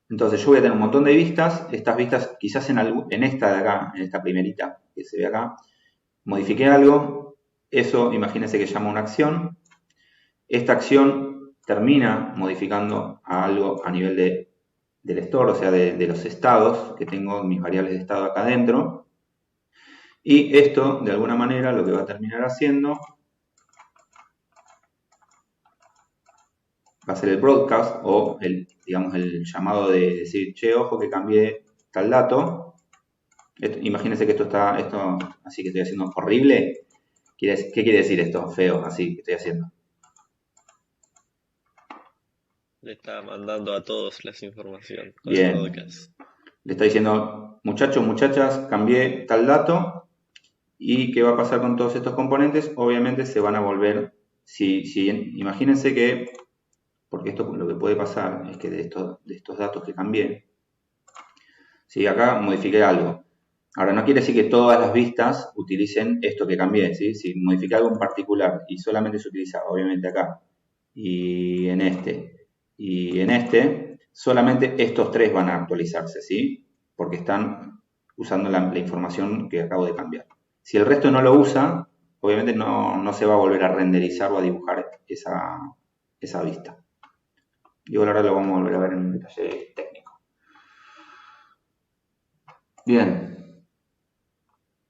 Entonces, yo voy a tener un montón de vistas. Estas vistas, quizás en esta de acá, en esta primerita que se ve acá, modifiqué algo. Eso, imagínense que llama una acción. Esta acción termina modificando a algo a nivel del store, o sea, de los estados que tengo, mis variables de estado acá adentro. Y esto, de alguna manera, lo que va a terminar haciendo va a ser el broadcast o digamos, el llamado de decir, che, ojo que cambié tal dato. Imagínense que esto así que estoy haciendo horrible. ¿Qué quiere decir esto? Feo, así que estoy haciendo. Le está mandando a todos las informaciones con Bien. el broadcast. Le está diciendo, muchachos, muchachas, cambié tal dato. ¿Y qué va a pasar con todos estos componentes? Obviamente se van a volver, imagínense que, porque esto lo que puede pasar es que de estos datos que cambié, ¿sí? Acá modifiqué algo. Ahora, no quiere decir que todas las vistas utilicen esto que cambié, ¿sí? Si modifiqué algo en particular y solamente se utiliza, obviamente acá, y en este, solamente estos 3 van a actualizarse, ¿sí? Porque están usando la información que acabo de cambiar. Si el resto no lo usa, obviamente no se va a volver a renderizar o a dibujar esa vista. Y ahora lo vamos a volver a ver en un detalle técnico. Bien.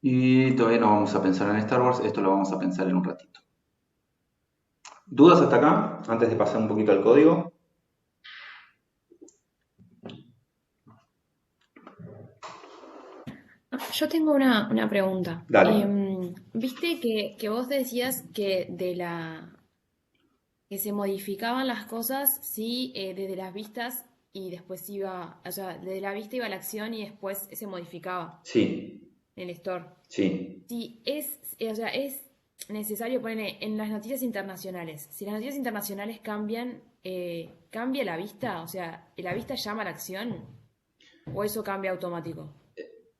Y todavía no vamos a pensar en Star Wars, esto lo vamos a pensar en un ratito. ¿Dudas hasta acá? Antes de pasar un poquito al código. Yo tengo una pregunta. Dale. Viste que vos decías que que se modificaban las cosas, sí, desde las vistas y después desde la vista iba la acción y después se modificaba. Sí. En el store. Sí. Sí, es necesario poner en las noticias internacionales. Si las noticias internacionales cambian, ¿cambia la vista? O sea, ¿la vista llama a la acción? ¿O eso cambia automático?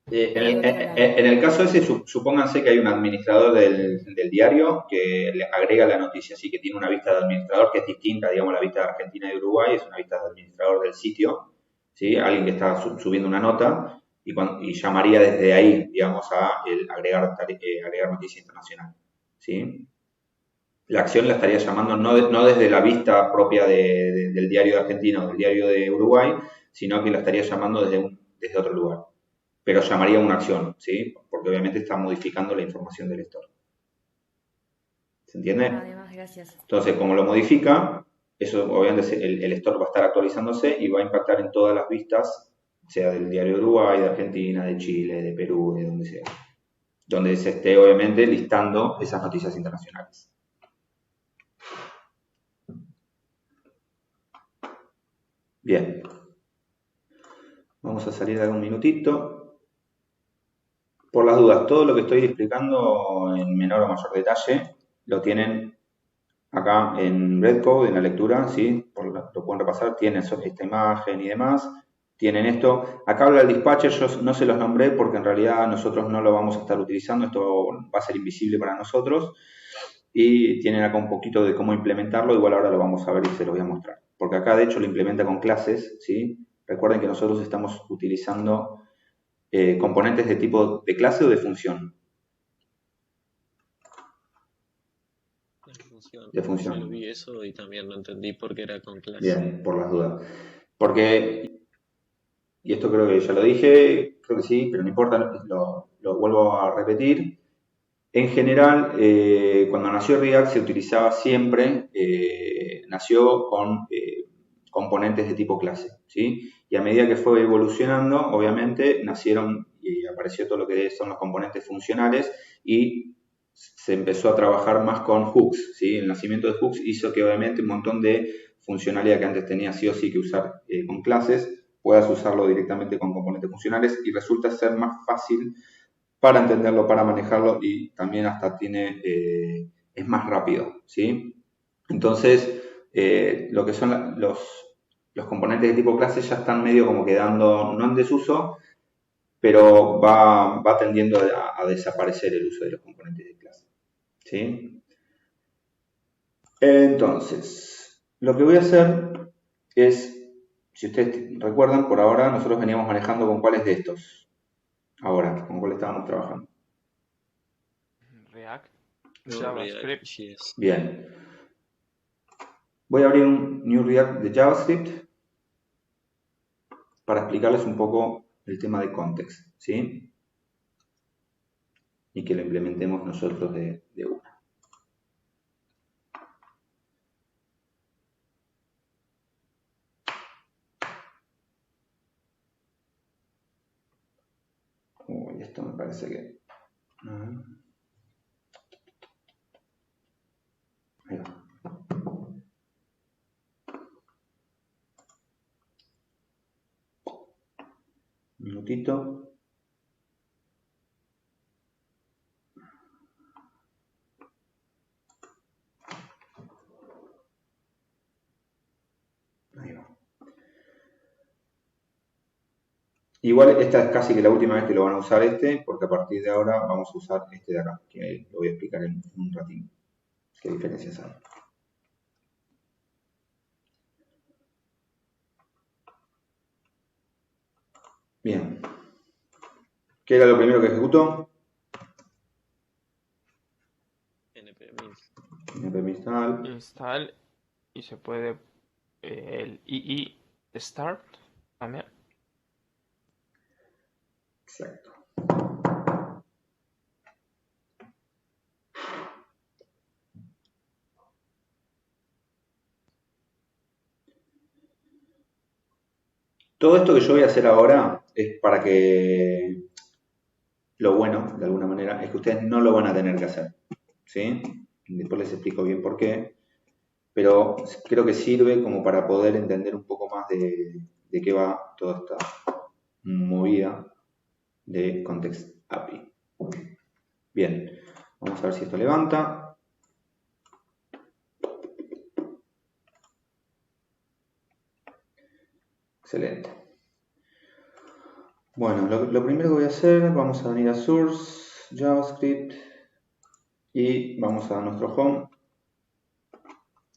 En el caso ese, supónganse que hay un administrador del diario que le agrega la noticia, así que tiene una vista de administrador que es distinta, digamos, la vista de Argentina y de Uruguay, es una vista de administrador del sitio, ¿sí? Alguien que está subiendo una nota y llamaría desde ahí, digamos, a agregar noticia internacional, ¿sí? La acción la estaría llamando no desde la vista propia del diario de Argentina o del diario de Uruguay, sino que la estaría llamando desde otro lugar. Pero llamaría una acción, ¿sí? Porque obviamente está modificando la información del store. ¿Se entiende? Además, gracias. Entonces, como lo modifica, eso obviamente el store va a estar actualizándose y va a impactar en todas las vistas, sea del diario de Uruguay, de Argentina, de Chile, de Perú, de donde sea, donde se esté obviamente listando esas noticias internacionales. Bien, vamos a salir de un minutito. Por las dudas, todo lo que estoy explicando en menor o mayor detalle lo tienen acá en Redcode, en la lectura, ¿sí? Lo pueden repasar, tienen esta imagen y demás. Tienen esto. Acá habla el dispatcher, yo no se los nombré porque en realidad nosotros no lo vamos a estar utilizando, esto va a ser invisible para nosotros. Y tienen acá un poquito de cómo implementarlo, igual ahora lo vamos a ver y se lo voy a mostrar. Porque acá de hecho lo implementa con clases, ¿sí? Recuerden que nosotros estamos utilizando componentes de tipo de clase o de función. De función. Yo vi eso y también no entendí por qué era con clase. Bien, por las dudas. Porque, y esto creo que ya lo dije, creo que sí, pero no importa, lo vuelvo a repetir. En general, cuando nació React se utilizaba siempre, nació con componentes de tipo clase, ¿sí? Y a medida que fue evolucionando, obviamente, nacieron y apareció todo lo que son los componentes funcionales y se empezó a trabajar más con hooks, ¿sí? El nacimiento de hooks hizo que obviamente un montón de funcionalidad que antes tenía sí o sí que usar con clases, puedas usarlo directamente con componentes funcionales y resulta ser más fácil para entenderlo, para manejarlo y también hasta es más rápido, ¿sí? Entonces, lo que son los componentes de tipo clase ya están medio como quedando, no en desuso, pero va tendiendo a desaparecer el uso de los componentes de clase, ¿sí? Entonces, lo que voy a hacer es, si ustedes recuerdan, por ahora nosotros veníamos manejando con cuáles de estos. Ahora, ¿con cuál estábamos trabajando? React, No, JavaScript. React.js. Bien. Voy a abrir un New React de JavaScript para explicarles un poco el tema de context, ¿sí? Y que lo implementemos nosotros de una. Uy, esto me parece que... Ahí va. Un minutito. Ahí va. Igual esta es casi que la última vez que lo van a usar porque a partir de ahora vamos a usar este de acá, que lo voy a explicar en un ratito. ¿Qué diferencias hay? Bien. ¿Qué era lo primero que ejecutó? npm install. Install y se puede el ii start también. Exacto. Todo esto que yo voy a hacer ahora es para que lo bueno, de alguna manera, es que ustedes no lo van a tener que hacer, ¿sí? Después les explico bien por qué, pero creo que sirve como para poder entender un poco más de qué va toda esta movida de Context API. Bien, vamos a ver si esto levanta. Excelente. Bueno, lo primero que voy a hacer, vamos a venir a Source, JavaScript, y vamos a nuestro Home,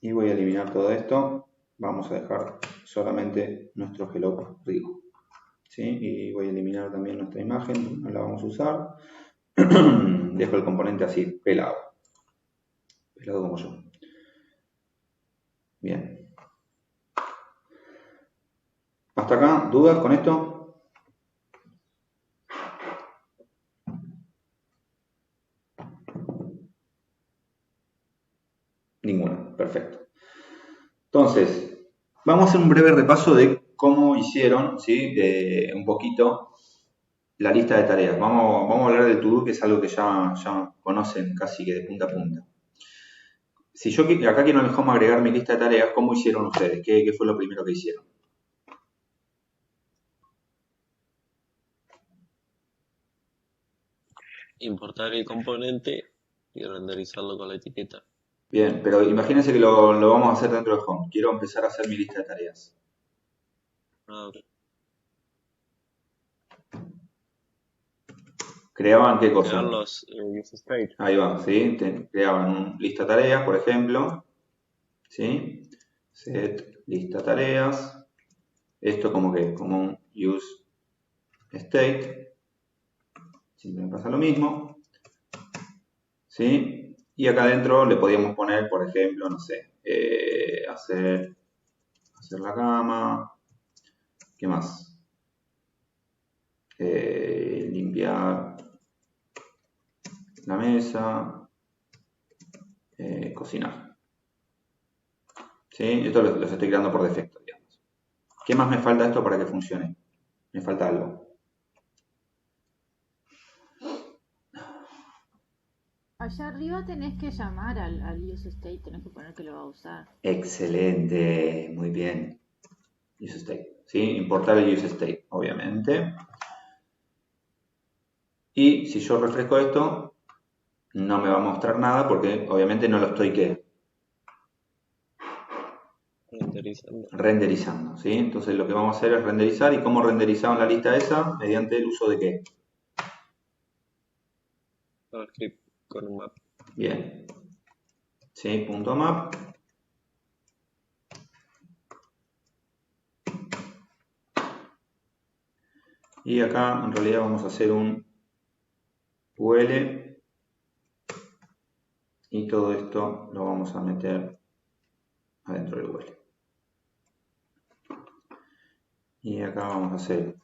y voy a eliminar todo esto. Vamos a dejar solamente nuestro Hello Rigo, ¿sí? Y voy a eliminar también nuestra imagen, no la vamos a usar. Dejo el componente así, pelado como yo. Bien. ¿Hasta acá? ¿Dudas con esto? Ninguna, perfecto. Entonces, vamos a hacer un breve repaso de cómo hicieron, ¿sí? Un poquito la lista de tareas. Vamos a hablar del to-do, que es algo que ya conocen casi que de punta a punta. Si yo acá quiero en el home agregar mi lista de tareas, ¿cómo hicieron ustedes? ¿Qué fue lo primero que hicieron? Importar el componente y renderizarlo con la etiqueta. Bien, pero imagínense que lo vamos a hacer dentro de home. Quiero empezar a hacer mi lista de tareas. Ah, ok. ¿Creaban qué cosa? Crear los use state. Ahí va, ¿sí? Creaban un lista tareas, por ejemplo. ¿Sí? Set lista tareas. Esto como un use state. Siempre me pasa lo mismo. ¿Sí? Y acá adentro le podíamos poner, por ejemplo, no sé, hacer la cama. ¿Qué más? Limpiar la mesa, cocinar. ¿Sí? Esto los estoy creando por defecto, digamos. ¿Qué más me falta esto para que funcione? Me falta algo. Allá arriba tenés que llamar al use state, tenés que poner que lo va a usar. Excelente, muy bien. Use state, ¿sí? Importar el use state, obviamente. Y si yo refresco esto, no me va a mostrar nada porque obviamente no lo estoy renderizando, ¿sí? Entonces lo que vamos a hacer es renderizar. ¿Y cómo renderizaban la lista esa? Mediante el uso de ¿qué? JavaScript con un map. Bien. ¿Sí? Punto map. Y acá en realidad vamos a hacer un UL y todo esto lo vamos a meter adentro del UL. Y acá vamos a hacer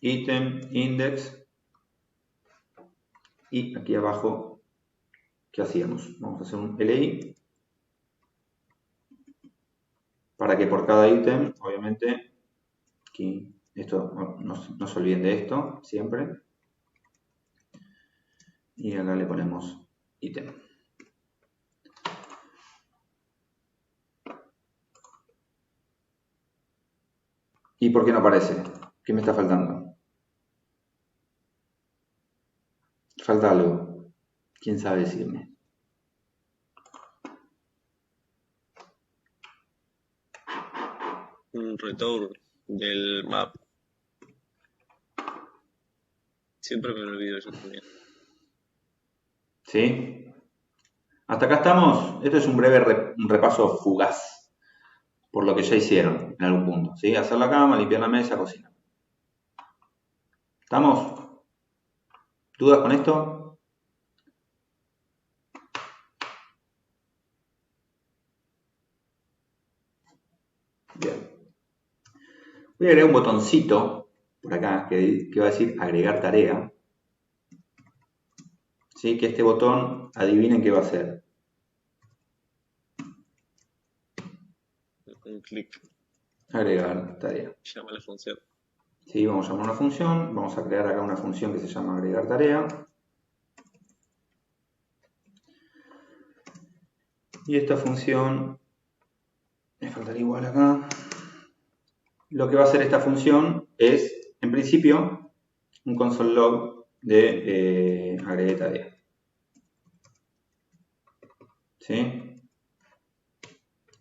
item, index y aquí abajo, ¿qué hacíamos? Vamos a hacer un LI para que por cada ítem, obviamente, aquí, esto no se olviden de esto siempre. Y acá le ponemos ítem. ¿Y por qué no aparece? ¿Qué me está faltando? Falta algo. ¿Quién sabe decirme? Un return del map. Siempre me lo olvido yo también. ¿Sí? Hasta acá estamos. Esto es un breve repaso fugaz por lo que ya hicieron en algún punto. ¿Sí? Hacer la cama, limpiar la mesa, cocinar. ¿Estamos? ¿Dudas con esto? Bien. Voy a agregar un botoncito por acá que va a decir agregar tarea. ¿Sí? Que este botón, adivinen qué va a hacer. Un clic. Agregar tarea. Llama la función. Sí, vamos a llamar una función. Vamos a crear acá una función que se llama agregar tarea. Y esta función, me faltaría igual acá. Lo que va a hacer esta función es, en principio, un console log de agregué tarea. ¿Sí?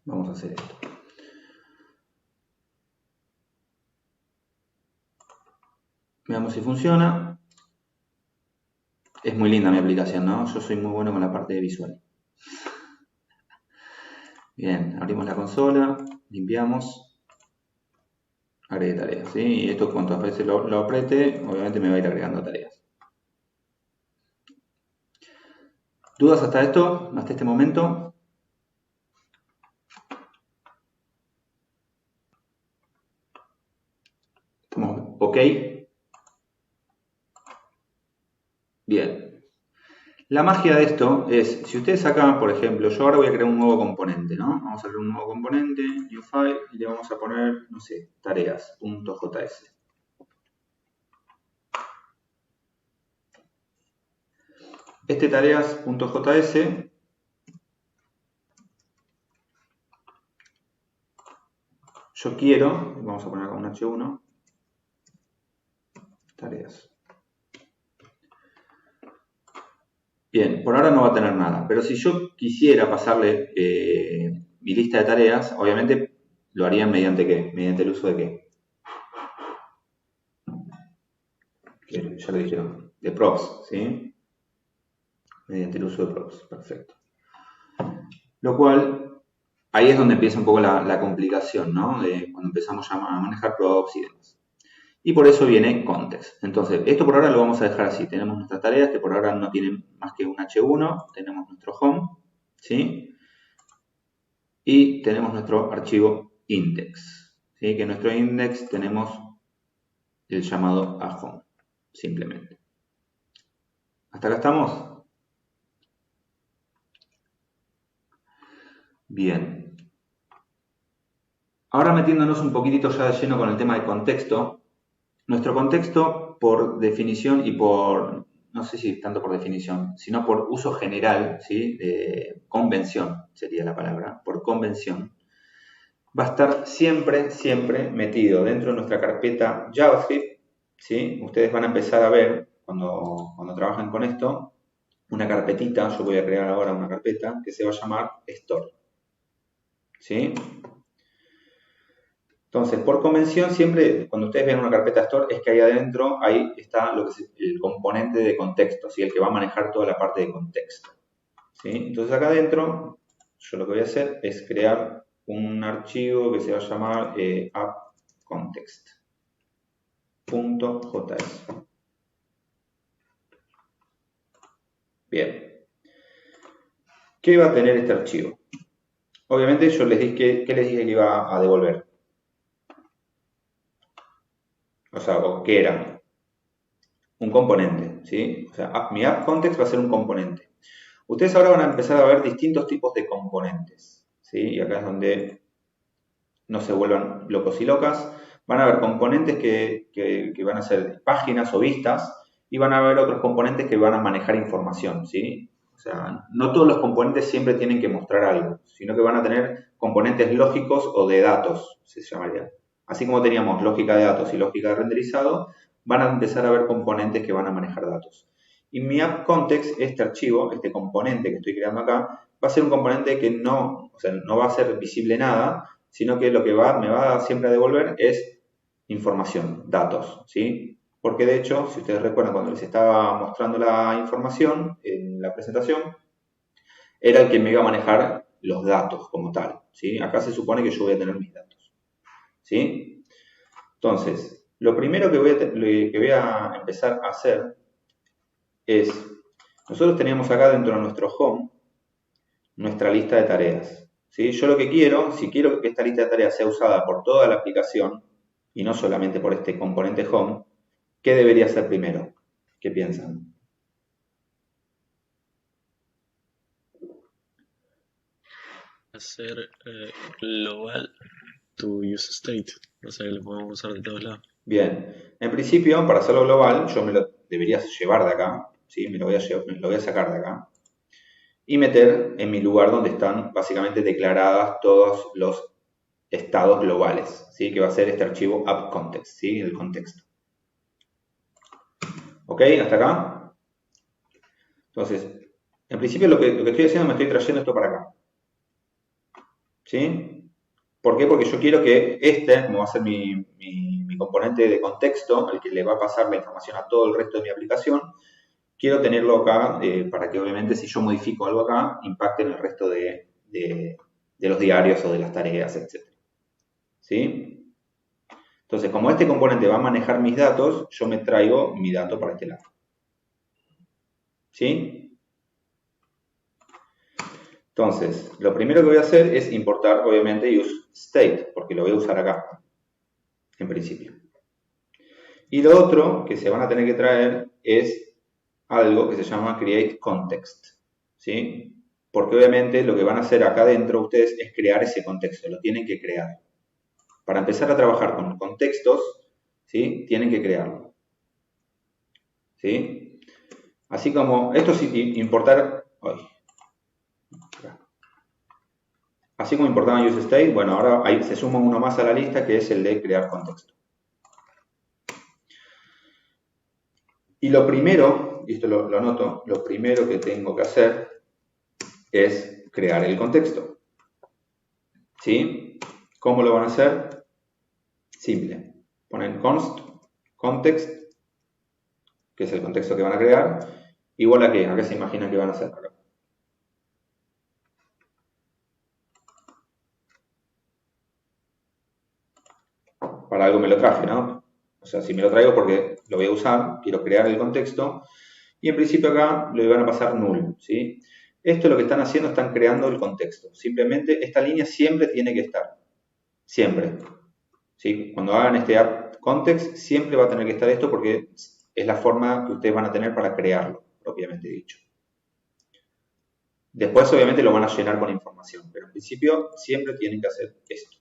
Vamos a hacer esto. Veamos si funciona. Es muy linda mi aplicación, ¿no? Yo soy muy bueno con la parte de visual. Bien, abrimos la consola, limpiamos, agregué tareas, ¿sí? Y esto cuantas veces lo apriete, obviamente me va a ir agregando tareas. ¿Dudas hasta esto? ¿Hasta este momento? ¿Estamos ok? Bien. La magia de esto es, si ustedes sacan, por ejemplo, yo ahora voy a crear un nuevo componente, ¿no? Vamos a crear un nuevo componente, new file, y le vamos a poner, no sé, tareas.js. Este tareas.js yo quiero, vamos a poner acá un H1, tareas. Bien, por ahora no va a tener nada, pero si yo quisiera pasarle mi lista de tareas, obviamente lo haría mediante ¿qué? Mediante el uso de ¿qué? Que ya lo dijeron, de props, ¿sí? Mediante el uso de props, perfecto. Lo cual, ahí es donde empieza un poco la complicación, ¿no? De cuando empezamos a manejar props y demás. Y por eso viene context. Entonces, esto por ahora lo vamos a dejar así. Tenemos nuestras tareas que por ahora no tienen más que un H1. Tenemos nuestro home, ¿sí? Y tenemos nuestro archivo index, ¿sí? Que en nuestro index tenemos el llamado a home, simplemente. ¿Hasta acá estamos? Bien. Ahora metiéndonos un poquitito ya de lleno con el tema de contexto. Nuestro contexto, por definición y por, no sé si tanto por definición, sino por uso general, ¿sí? De convención sería la palabra, por convención, va a estar siempre, siempre metido dentro de nuestra carpeta JavaScript, ¿sí? Ustedes van a empezar a ver, cuando trabajan con esto, una carpetita, yo voy a crear ahora una carpeta que se va a llamar store, ¿sí? Entonces, por convención, siempre cuando ustedes ven una carpeta store es que ahí adentro, ahí está lo que es el componente de contexto, ¿sí? El que va a manejar toda la parte de contexto, ¿sí? Entonces, acá adentro, yo lo que voy a hacer es crear un archivo que se va a llamar appcontext.js. Bien. ¿Qué va a tener este archivo? Obviamente, yo les dije que les dije que iba a devolver. O sea, que era un componente, ¿sí? O sea, mi app context va a ser un componente. Ustedes ahora van a empezar a ver distintos tipos de componentes, ¿sí? Y acá es donde no se vuelvan locos y locas. Van a haber componentes que van a ser páginas o vistas y van a haber otros componentes que van a manejar información, ¿sí? O sea, no todos los componentes siempre tienen que mostrar algo, sino que van a tener componentes lógicos o de datos, se llamaría. Así como teníamos lógica de datos y lógica de renderizado, van a empezar a ver componentes que van a manejar datos. Y mi app context, este archivo, este componente que estoy creando acá, va a ser un componente que no va a ser visible nada, sino que lo que me va siempre a devolver es información, datos, ¿sí? Porque de hecho, si ustedes recuerdan cuando les estaba mostrando la información en la presentación, era el que me iba a manejar los datos como tal, ¿sí? Acá se supone que yo voy a tener mis datos. ¿Sí? Entonces, lo primero que voy a empezar a hacer es, nosotros tenemos acá dentro de nuestro home, nuestra lista de tareas, ¿sí? Yo lo que quiero, si quiero que esta lista de tareas sea usada por toda la aplicación, y no solamente por este componente home, ¿qué debería hacer primero? ¿Qué piensan? Hacer global to use state, o sea que lo podemos usar de todos lados. Bien, en principio, para hacerlo global, yo me lo debería llevar de acá, ¿sí? Me lo voy a sacar de acá y meter en mi lugar donde están básicamente declaradas todos los estados globales, ¿sí? Que va a ser este archivo appcontext, ¿sí? El contexto. ¿Ok? ¿Hasta acá? Entonces, en principio lo que estoy haciendo, me estoy trayendo esto para acá, ¿sí? ¿Por qué? Porque yo quiero que como va a ser mi componente de contexto, el que le va a pasar la información a todo el resto de mi aplicación, quiero tenerlo acá para que obviamente si yo modifico algo acá, impacte en el resto de los diarios o de las tareas, etc. ¿Sí? Entonces, como este componente va a manejar mis datos, yo me traigo mi dato para este lado. ¿Sí? Entonces, lo primero que voy a hacer es importar, obviamente, useState, porque lo voy a usar acá, en principio. Y lo otro que se van a tener que traer es algo que se llama create context, ¿sí? Porque obviamente lo que van a hacer acá adentro ustedes es crear ese contexto, lo tienen que crear. Para empezar a trabajar con contextos, ¿sí? Tienen que crearlo, ¿sí? Así como, esto sí importar, así como importaba useState, bueno, ahora ahí se suma uno más a la lista que es el de crear contexto. Y lo primero, y esto lo anoto, lo primero que tengo que hacer es crear el contexto. ¿Sí? ¿Cómo lo van a hacer? Simple. Ponen const, context, que es el contexto que van a crear, igual a qué, a qué se imaginan que van a hacer acá. Para algo me lo traje, ¿no? O sea, si me lo traigo porque lo voy a usar, quiero crear el contexto, y en principio acá le van a pasar null, ¿sí? Esto lo que están haciendo, están creando el contexto. Simplemente esta línea siempre tiene que estar. Siempre. ¿Sí? Cuando hagan este app context, siempre va a tener que estar esto porque es la forma que ustedes van a tener para crearlo, propiamente dicho. Después, obviamente, lo van a llenar con información, pero en principio siempre tienen que hacer esto.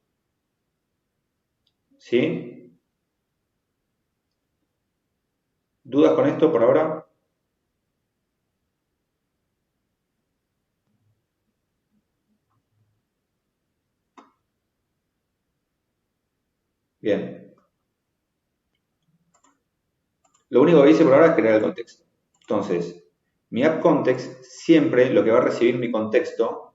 ¿Sí? ¿Dudas con esto por ahora? Bien. Lo único que hice por ahora es crear el contexto. Entonces, mi app context siempre lo que va a recibir mi contexto,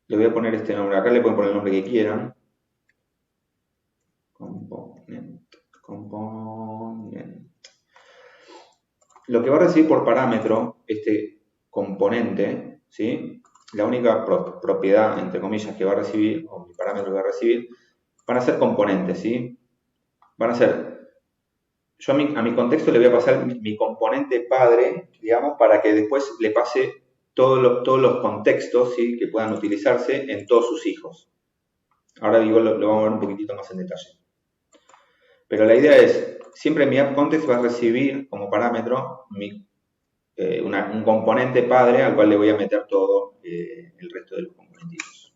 le voy a poner este nombre, acá le pueden poner el nombre que quieran. Component. Lo que va a recibir por parámetro este componente, ¿sí? La única propiedad, entre comillas, que va a recibir, o mi parámetro que va a recibir, van a ser componentes, ¿sí? Van a ser, yo a mi contexto le voy a pasar mi componente padre, digamos, para que después le pase todos los contextos, ¿sí? Que puedan utilizarse en todos sus hijos. Ahora digo, lo vamos a ver un poquitito más en detalle. Pero la idea es, siempre mi app context va a recibir como parámetro un componente padre al cual le voy a meter todo el resto de los componentitos.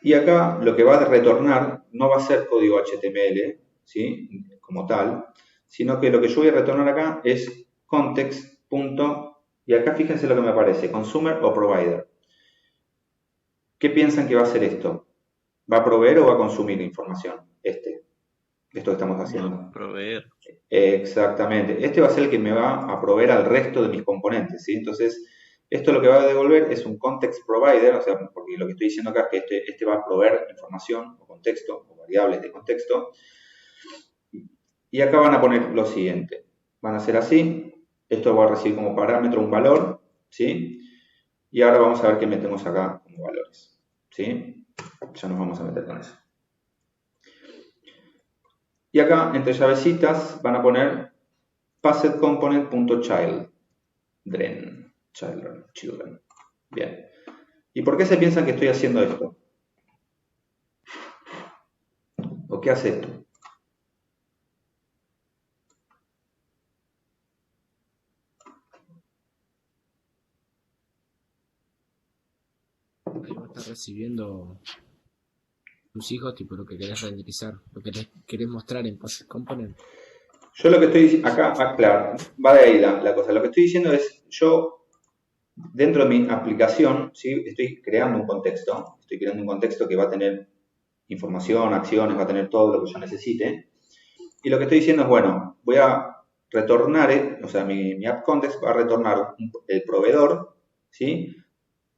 Y acá lo que va a retornar no va a ser código HTML, ¿sí? Como tal, sino que lo que yo voy a retornar acá es context. Y acá fíjense lo que me aparece, consumer o provider. ¿Qué piensan que va a hacer esto? ¿Va a proveer o va a consumir información? Esto que estamos haciendo. Proveer. Exactamente. Este va a ser el que me va a proveer al resto de mis componentes, ¿sí? Entonces, esto lo que va a devolver es un context provider, o sea, porque lo que estoy diciendo acá es que este va a proveer información o contexto, o variables de contexto. Y acá van a poner lo siguiente. Van a ser así. Esto va a recibir como parámetro un valor, ¿sí? Y ahora vamos a ver qué metemos acá como valores, ¿sí? Ya nos vamos a meter con eso. Y acá, entre llavecitas, van a poner passedComponent.children. Children. Bien. ¿Y por qué se piensan que estoy haciendo esto? ¿O qué hace esto? Ahí va a estar recibiendo tus hijos, tipo lo que querés renderizar, lo que querés mostrar en Passed Component. Yo lo que estoy diciendo, acá, claro, va de ahí la cosa. Lo que estoy diciendo es, yo, dentro de mi aplicación, ¿sí? Estoy creando un contexto. Estoy creando un contexto que va a tener información, acciones, va a tener todo lo que yo necesite. Y lo que estoy diciendo es, bueno, voy a retornar, o sea, mi app context va a retornar el proveedor, ¿sí?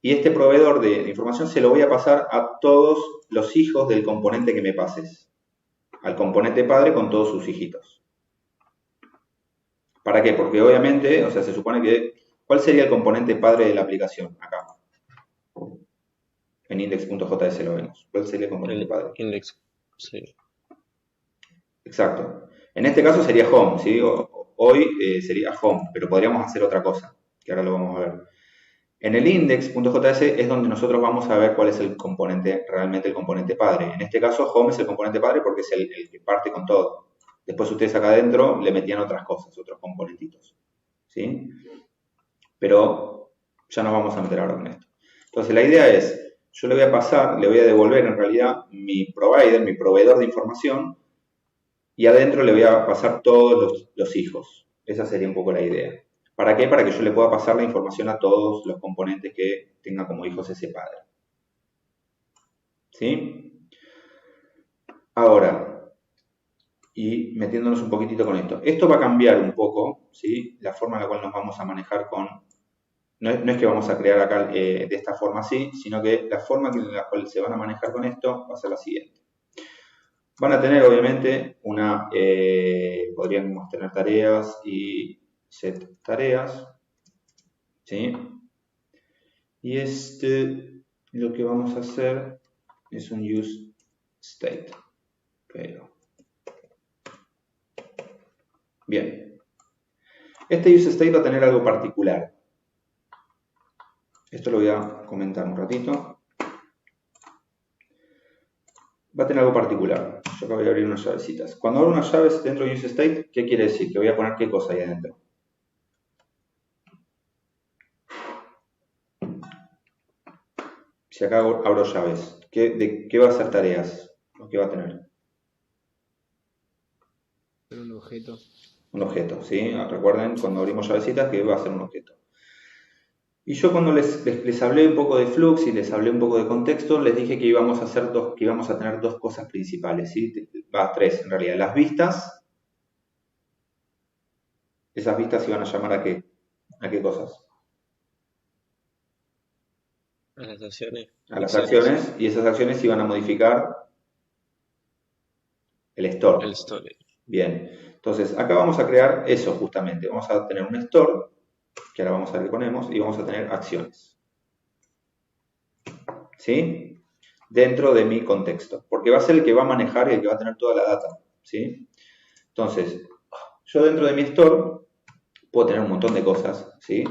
Y este proveedor de información se lo voy a pasar a todos los hijos del componente que me pases. Al componente padre con todos sus hijitos. ¿Para qué? Porque obviamente, o sea, se supone que... ¿Cuál sería el componente padre de la aplicación? Acá. En index.js lo vemos. ¿Cuál sería el componente padre? Index, sí. Exacto. En este caso sería home, ¿sí? Hoy sería home, pero podríamos hacer otra cosa, que ahora lo vamos a ver. En el index.js es donde nosotros vamos a ver cuál es el componente, realmente el componente padre. En este caso, home es el componente padre porque es el que parte con todo. Después ustedes acá adentro le metían otras cosas, otros componentitos, ¿sí? Pero ya nos vamos a meter ahora con esto. Entonces la idea es, yo le voy a pasar, le voy a devolver en realidad mi provider, mi proveedor de información, y adentro le voy a pasar todos los hijos. Esa sería un poco la idea. ¿Para qué? Para que yo le pueda pasar la información a todos los componentes que tenga como hijos ese padre. ¿Sí? Ahora, y metiéndonos un poquitito con esto. Esto va a cambiar un poco, ¿sí? La forma en la cual nos vamos a manejar con... No es que vamos a crear acá de esta forma así, sino que la forma en la cual se van a manejar con esto va a ser la siguiente. Van a tener obviamente podríamos tener tareas y set tareas, ¿sí? Y lo que vamos a hacer es un use state. Pero, bien. Este use state va a tener algo particular. Esto lo voy a comentar un ratito. Va a tener algo particular. Yo acá voy a abrir unas llavecitas. Cuando abro unas llaves dentro de useState, ¿qué quiere decir? Que voy a poner qué cosa ahí adentro. Si acá abro llaves, ¿de qué va a ser tareas? ¿O qué va a tener? Un objeto. Un objeto, ¿sí? Recuerden, cuando abrimos llavecitas, que va a ser un objeto. Y yo cuando les hablé un poco de Flux y les hablé un poco de contexto, les dije que íbamos a tener dos cosas principales, ¿sí? Tres en realidad. Las vistas, esas vistas iban a llamar ¿a qué? ¿A qué cosas? A las acciones. A las acciones, y esas acciones iban a modificar el store. El store. Bien, entonces acá vamos a crear eso justamente. Vamos a tener un store, que ahora vamos a ver qué ponemos, y vamos a tener acciones. ¿Sí? Dentro de mi contexto, porque va a ser el que va a manejar y el que va a tener toda la data. ¿Sí? Entonces, yo dentro de mi store puedo tener un montón de cosas. ¿Sí?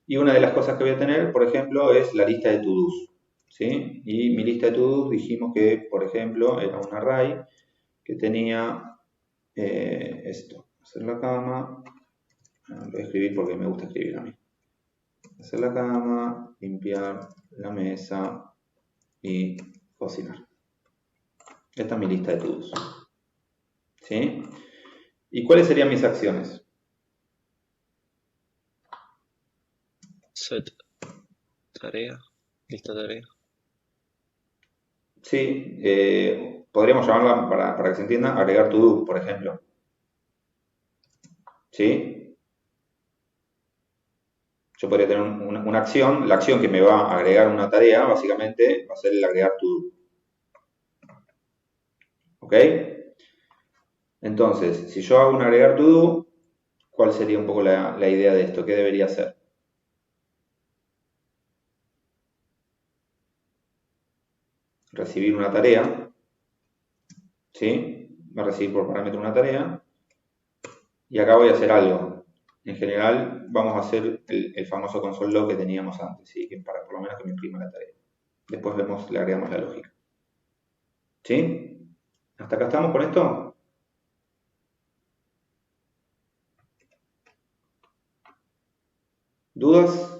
Y una de las cosas que voy a tener, por ejemplo, es la lista de to-dos. ¿Sí? Y mi lista de to-dos dijimos que, por ejemplo, era un array que tenía esto. Hacer la cama. Voy a escribir porque me gusta escribir a mí. Hacer la cama, limpiar la mesa y cocinar. Esta es mi lista de to-dos. ¿Sí? ¿Y cuáles serían mis acciones? Set tarea, lista tarea. Sí, podríamos llamarla, para que se entienda, agregar to-do, por ejemplo. ¿Sí? Yo podría tener una acción, la acción que me va a agregar una tarea, básicamente, va a ser el agregar to-do. ¿Ok? Entonces, si yo hago un agregar to-do, ¿cuál sería un poco la idea de esto? ¿Qué debería hacer? Recibir una tarea, ¿sí? Va a recibir por parámetro una tarea, y acá voy a hacer algo. En general, vamos a hacer el famoso console log que teníamos antes, ¿sí? Que para por lo menos que me imprima la tarea. Después le agregamos la lógica. ¿Sí? ¿Hasta acá estamos con esto? ¿Dudas?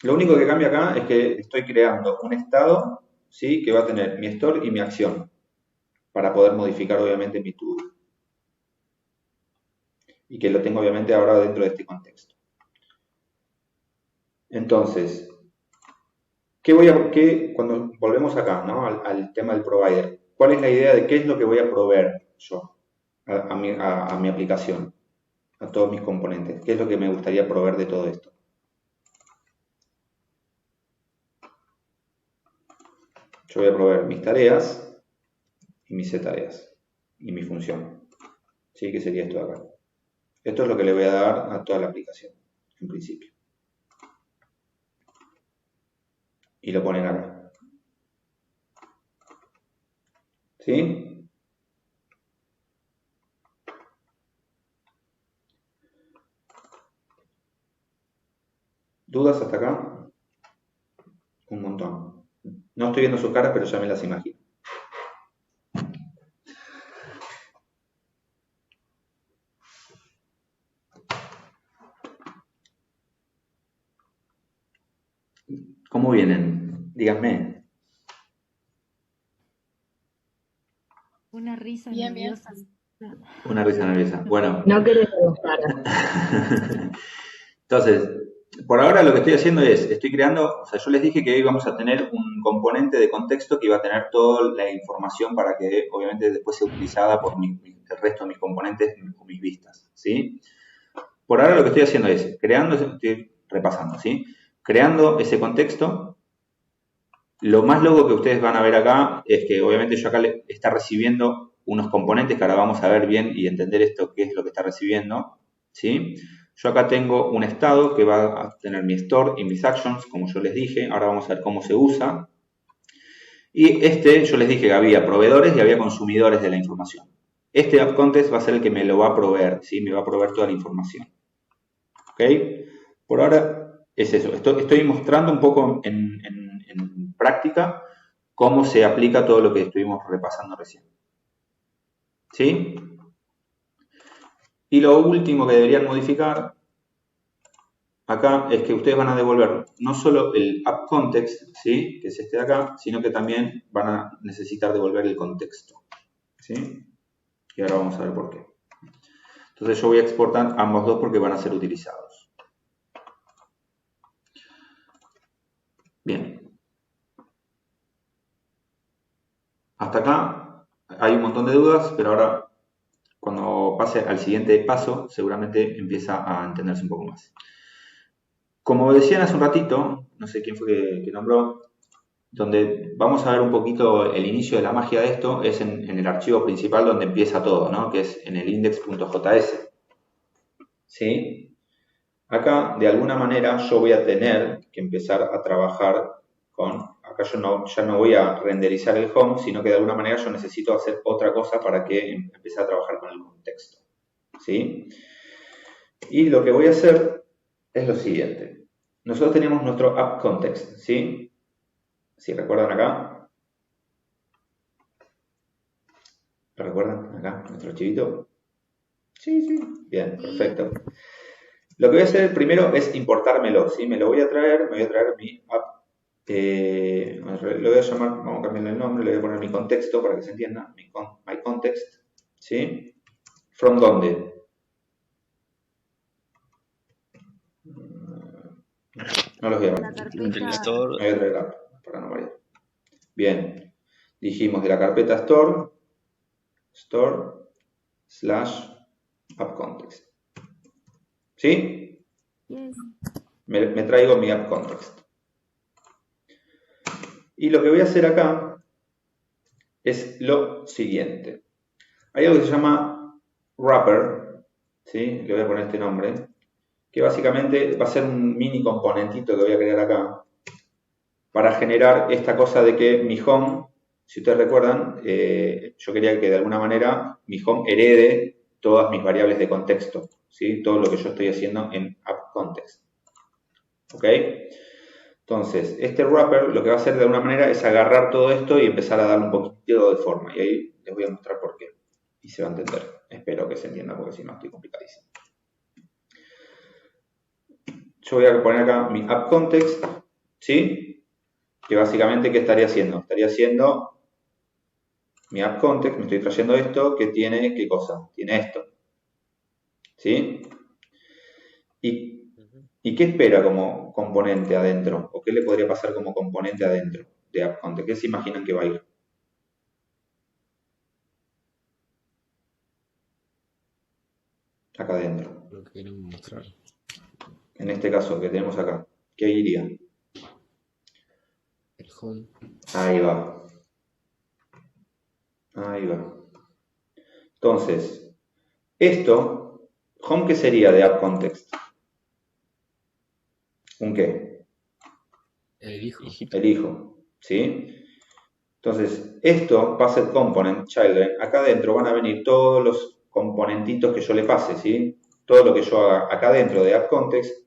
Lo único que cambia acá es que estoy creando un estado, ¿sí? Que va a tener mi store y mi acción, para poder modificar obviamente mi to-do. Y que lo tengo obviamente ahora dentro de este contexto. Entonces, cuando volvemos acá, ¿no? al tema del provider, ¿cuál es la idea de qué es lo que voy a proveer yo a mi aplicación, a todos mis componentes? ¿Qué es lo que me gustaría proveer de todo esto? Yo voy a proveer mis tareas y mis tareas y mi función. ¿Sí? ¿Qué sería esto de acá? Esto es lo que le voy a dar a toda la aplicación, en principio. Y lo ponen acá. ¿Sí? ¿Dudas hasta acá? Un montón. No estoy viendo sus caras, pero ya me las imagino. ¿Cómo vienen? Díganme. Una risa Bien, bien. nerviosa. Una risa nerviosa. Bueno. No querés cara. Entonces, por ahora lo que estoy haciendo es, estoy creando, o sea, yo les dije que hoy vamos a tener un componente de contexto que iba a tener toda la información para que obviamente después sea utilizada por el resto de mis componentes o mis vistas, ¿sí? Por ahora lo que estoy haciendo es, estoy repasando, ¿sí? Creando ese contexto. Lo más loco que ustedes van a ver acá es que obviamente yo acá está recibiendo unos componentes que ahora vamos a ver bien y entender esto, qué es lo que está recibiendo, ¿sí? Yo acá tengo un estado que va a tener mi store y mis actions, como yo les dije. Ahora vamos a ver cómo se usa. Y yo les dije que había proveedores y había consumidores de la información. Este app context va a ser el que me lo va a proveer, ¿sí? Me va a proveer toda la información. ¿Ok? Por ahora es eso. Estoy mostrando un poco en práctica cómo se aplica todo lo que estuvimos repasando recién. ¿Sí? Y lo último que deberían modificar acá es que ustedes van a devolver no solo el app context, ¿sí? Que es este de acá, sino que también van a necesitar devolver el contexto, ¿sí? Y ahora vamos a ver por qué. Entonces yo voy a exportar ambos dos porque van a ser utilizados. Bien. Hasta acá hay un montón de dudas, pero ahora cuando pase al siguiente paso seguramente empieza a entenderse un poco más. Como decían hace un ratito, no sé quién fue que nombró, donde vamos a ver un poquito el inicio de la magia de esto es en el archivo principal donde empieza todo, ¿no? Que es en el index.js. ¿Sí? Acá, de alguna manera, yo voy a tener que empezar a trabajar con... Acá yo ya no voy a renderizar el home, sino que de alguna manera yo necesito hacer otra cosa para que empiece a trabajar con el contexto. ¿Sí? Y lo que voy a hacer es lo siguiente. Nosotros tenemos nuestro app context, ¿sí? Si recuerdan acá. ¿Lo recuerdan acá? Nuestro archivito. Sí, sí. Bien, perfecto. Lo que voy a hacer primero es importármelo, ¿sí? Me lo voy a traer, me voy a traer mi app. Lo voy a llamar, vamos a cambiarle el nombre, le voy a poner mi contexto para que se entienda. My context, ¿sí? ¿From dónde? No los voy a ver. Del store. Me voy a traer app, para no variar. Bien. Dijimos de la carpeta store / app context. ¿Sí? Yes. Me traigo mi app context. Y lo que voy a hacer acá es lo siguiente. Hay algo que se llama wrapper, ¿sí? Le voy a poner este nombre, que básicamente va a ser un mini componentito que voy a crear acá para generar esta cosa de que mi home, si ustedes recuerdan, yo quería que de alguna manera mi home herede todas mis variables de contexto, ¿sí? Todo lo que yo estoy haciendo en app context. ¿Ok? Entonces, este wrapper lo que va a hacer de alguna manera es agarrar todo esto y empezar a darle un poquito de forma. Y ahí les voy a mostrar por qué. Y se va a entender. Espero que se entienda porque si no estoy complicadísimo. Yo voy a poner acá mi app context, ¿sí? Que básicamente, ¿qué estaría haciendo? Estaría haciendo mi app context, me estoy trayendo esto, que tiene, ¿qué cosa? Tiene esto. ¿Sí? ¿Y qué espera como componente adentro? ¿O qué le podría pasar como componente adentro de app context? ¿Qué se imaginan que va a ir? Acá adentro. Lo que queremos mostrar. En este caso que tenemos acá, ¿qué iría? El home. Ahí va. Ahí va. Entonces, esto, home, ¿qué sería de app context? ¿Un qué? El hijo. El hijo, ¿sí? Entonces, esto, passed component, children, acá adentro van a venir todos los componentitos que yo le pase, ¿sí? Todo lo que yo haga acá dentro de app context,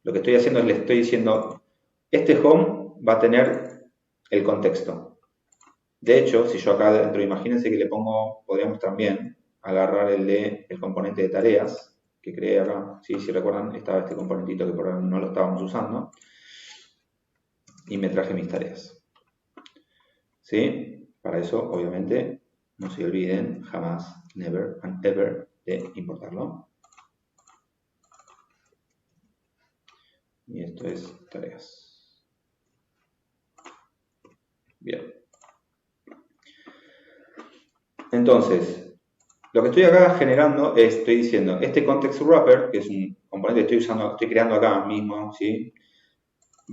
lo que estoy haciendo es le estoy diciendo, este home va a tener el contexto. De hecho, si yo acá adentro, imagínense que le pongo, podríamos también agarrar el componente de tareas que creé acá. ¿Sí? Si recuerdan, estaba este componentito que por ahora no lo estábamos usando. y me traje mis tareas. ¿Sí? Para eso, obviamente, no se olviden jamás, never and ever, de importarlo. Y esto es tareas. Bien. Entonces, lo que estoy acá generando es, estoy diciendo, este context wrapper, que es un componente que estoy creando acá mismo, ¿sí?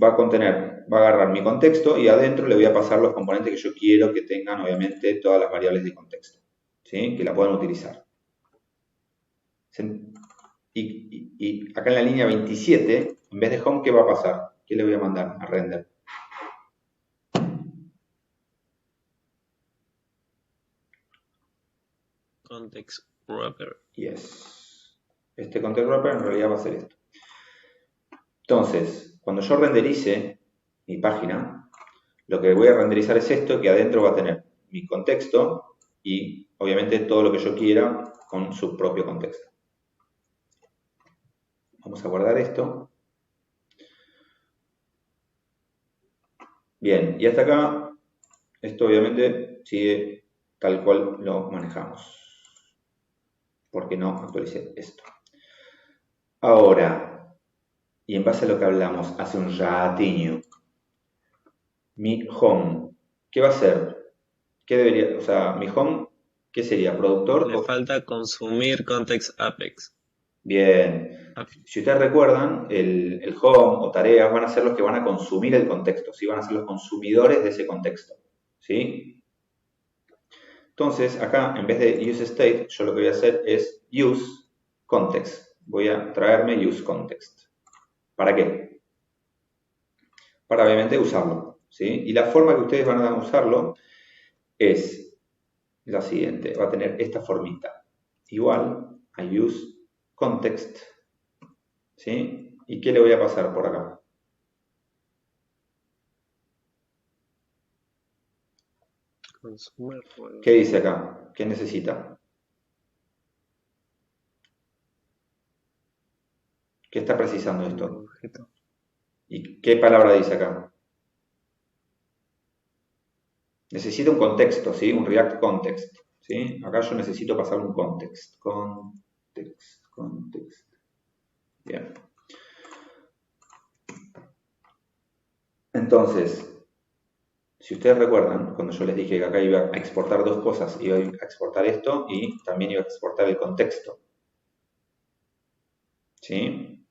Va a agarrar mi contexto y adentro le voy a pasar los componentes que yo quiero que tengan, obviamente, todas las variables de contexto, ¿sí? Que la puedan utilizar. Y acá en la línea 27, en vez de home, ¿qué va a pasar? ¿Qué le voy a mandar a render? Context wrapper. Yes. Este context wrapper en realidad va a ser esto. Entonces, cuando yo renderice mi página, lo que voy a renderizar es esto, que adentro va a tener mi contexto y obviamente todo lo que yo quiera con su propio contexto. Vamos a guardar esto. Bien, y hasta acá, esto obviamente sigue tal cual lo manejamos. Porque no actualicé esto. Ahora, y en base a lo que hablamos hace un ratinho, mi home, ¿qué va a ser? ¿Qué debería, o sea, mi home, qué sería? ¿Productor? Le falta consumir context Apex. Bien. Si ustedes recuerdan, el home o tareas van a ser los que van a consumir el contexto, ¿sí? Van a ser los consumidores de ese contexto, ¿sí? Entonces, acá, en vez de use state, yo lo que voy a hacer es use context. Voy a traerme use context. ¿Para qué? Para, obviamente, usarlo, ¿sí? Y la forma que ustedes van a usarlo es la siguiente. Va a tener esta formita. Igual a use context, ¿sí? ¿Y qué le voy a pasar por acá? ¿Qué dice acá? ¿Qué necesita? ¿Qué está precisando esto? ¿Y qué palabra dice acá? Necesita un contexto, ¿sí? Un React context, ¿sí? Acá yo necesito pasar un context. Context. Bien. Entonces, si ustedes recuerdan, cuando yo les dije que acá iba a exportar dos cosas, iba a exportar esto y también iba a exportar el contexto. ¿Sí?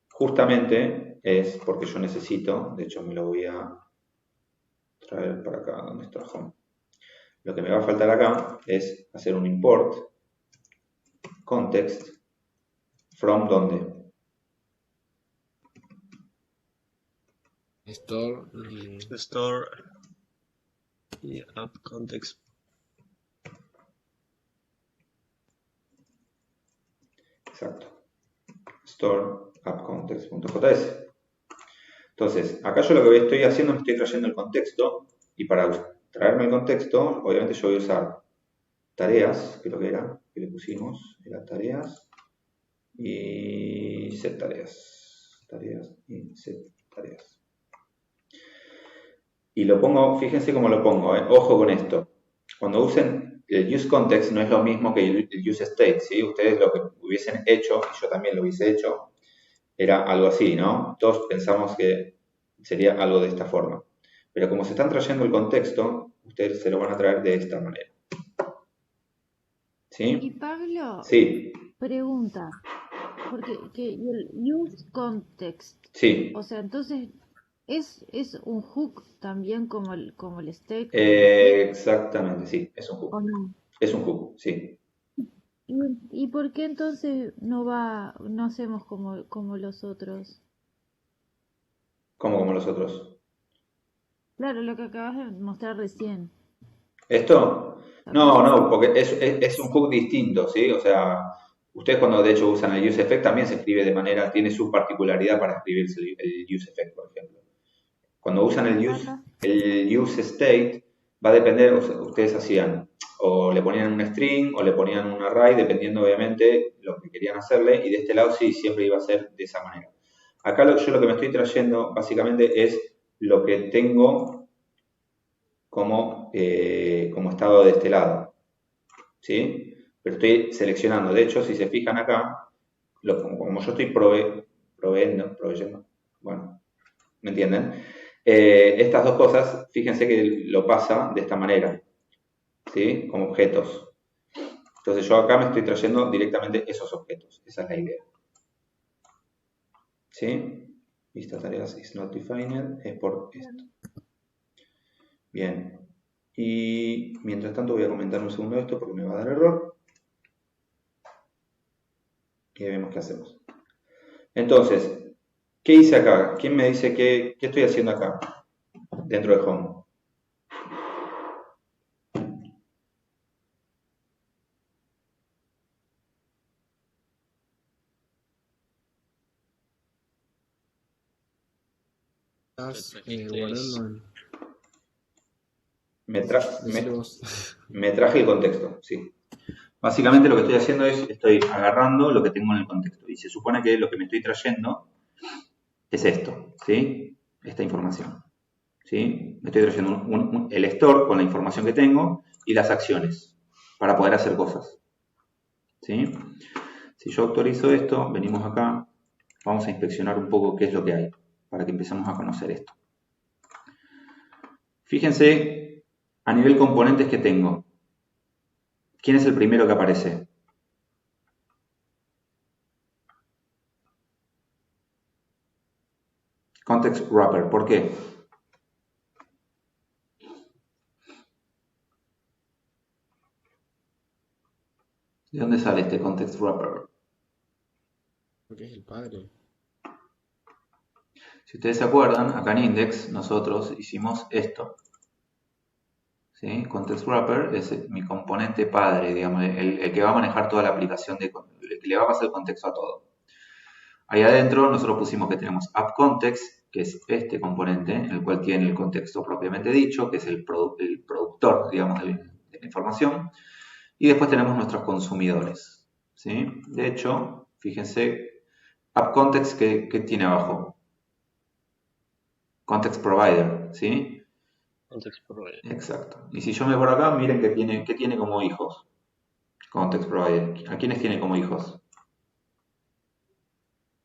Justamente es porque yo necesito, de hecho me lo voy a traer para acá donde está home. Lo que me va a faltar acá es hacer un import context from ¿dónde? Store y app context. Exacto. Store app context.js. Entonces, acá yo lo que estoy haciendo, me estoy trayendo el contexto y para traerme el contexto, obviamente yo voy a usar tareas, que es lo que era, que le pusimos, era tareas y set tareas. Tareas y set tareas. Y lo pongo, fíjense cómo lo pongo, ojo con esto. Cuando usen el use context no es lo mismo que el use state, ¿sí? Ustedes lo que hubiesen hecho, y yo también lo hubiese hecho, era algo así, ¿no? Todos pensamos que sería algo de esta forma. Pero como se están trayendo el contexto, ustedes se lo van a traer de esta manera. ¿Sí? Y Pablo, Sí. pregunta, porque el use context, Sí. o sea, entonces es un hook también como el state. Exactamente, sí, es un hook. ¿O no? Es un hook, sí. ¿Y por qué entonces no hacemos como los otros? ¿Cómo como los otros? Claro, lo que acabas de mostrar recién. ¿Esto? No, porque es un hook distinto, ¿sí? O sea, ustedes cuando de hecho usan el use effect también se escribe de manera, tiene su particularidad para escribirse el use effect, por ejemplo. Cuando usan el use state, va a depender, ustedes hacían, o le ponían un string, o le ponían un array, dependiendo obviamente lo que querían hacerle, y de este lado sí, siempre iba a ser de esa manera. Acá yo lo que me estoy trayendo básicamente es lo que tengo como estado de este lado, ¿sí? Pero estoy seleccionando. De hecho, si se fijan acá, como yo estoy proveyendo, bueno, ¿me entienden? Estas dos cosas, fíjense que lo pasa de esta manera, ¿sí? Como objetos. Entonces yo acá me estoy trayendo directamente esos objetos. Esa es la idea. ¿Sí? Lista tareas is not defined. Es por esto. Bien. Y mientras tanto voy a comentar un segundo esto porque me va a dar error. Y vemos qué hacemos. Entonces, ¿qué hice acá? ¿Quién me dice qué estoy haciendo acá? Dentro de Home. Estás guardando. Me traje el contexto, sí. Básicamente lo que estoy haciendo es, estoy agarrando lo que tengo en el contexto. Y se supone que lo que me estoy trayendo es esto, ¿sí? Esta información, ¿sí? Me estoy trayendo el store con la información que tengo y las acciones para poder hacer cosas, ¿sí? Si yo autorizo esto, venimos acá, vamos a inspeccionar un poco qué es lo que hay para que empecemos a conocer esto. Fíjense a nivel componentes que tengo. ¿Quién es el primero que aparece? Context wrapper. ¿Por qué? ¿De dónde sale este context wrapper? Porque es el padre. Si ustedes se acuerdan, acá en Index nosotros hicimos esto. ¿Sí? Context wrapper es mi componente padre, digamos, el que va a manejar toda la aplicación, el que le va a pasar el contexto a todo. Ahí adentro nosotros pusimos que tenemos app context, que es este componente, el cual tiene el contexto propiamente dicho, que es el productor, digamos, de la información. Y después tenemos nuestros consumidores, ¿sí? De hecho, fíjense, app context, ¿qué tiene abajo? Context provider, ¿sí? Context provider. Exacto. Y si yo me voy por acá, miren que tiene como hijos. Context provider. ¿A quiénes tiene como hijos?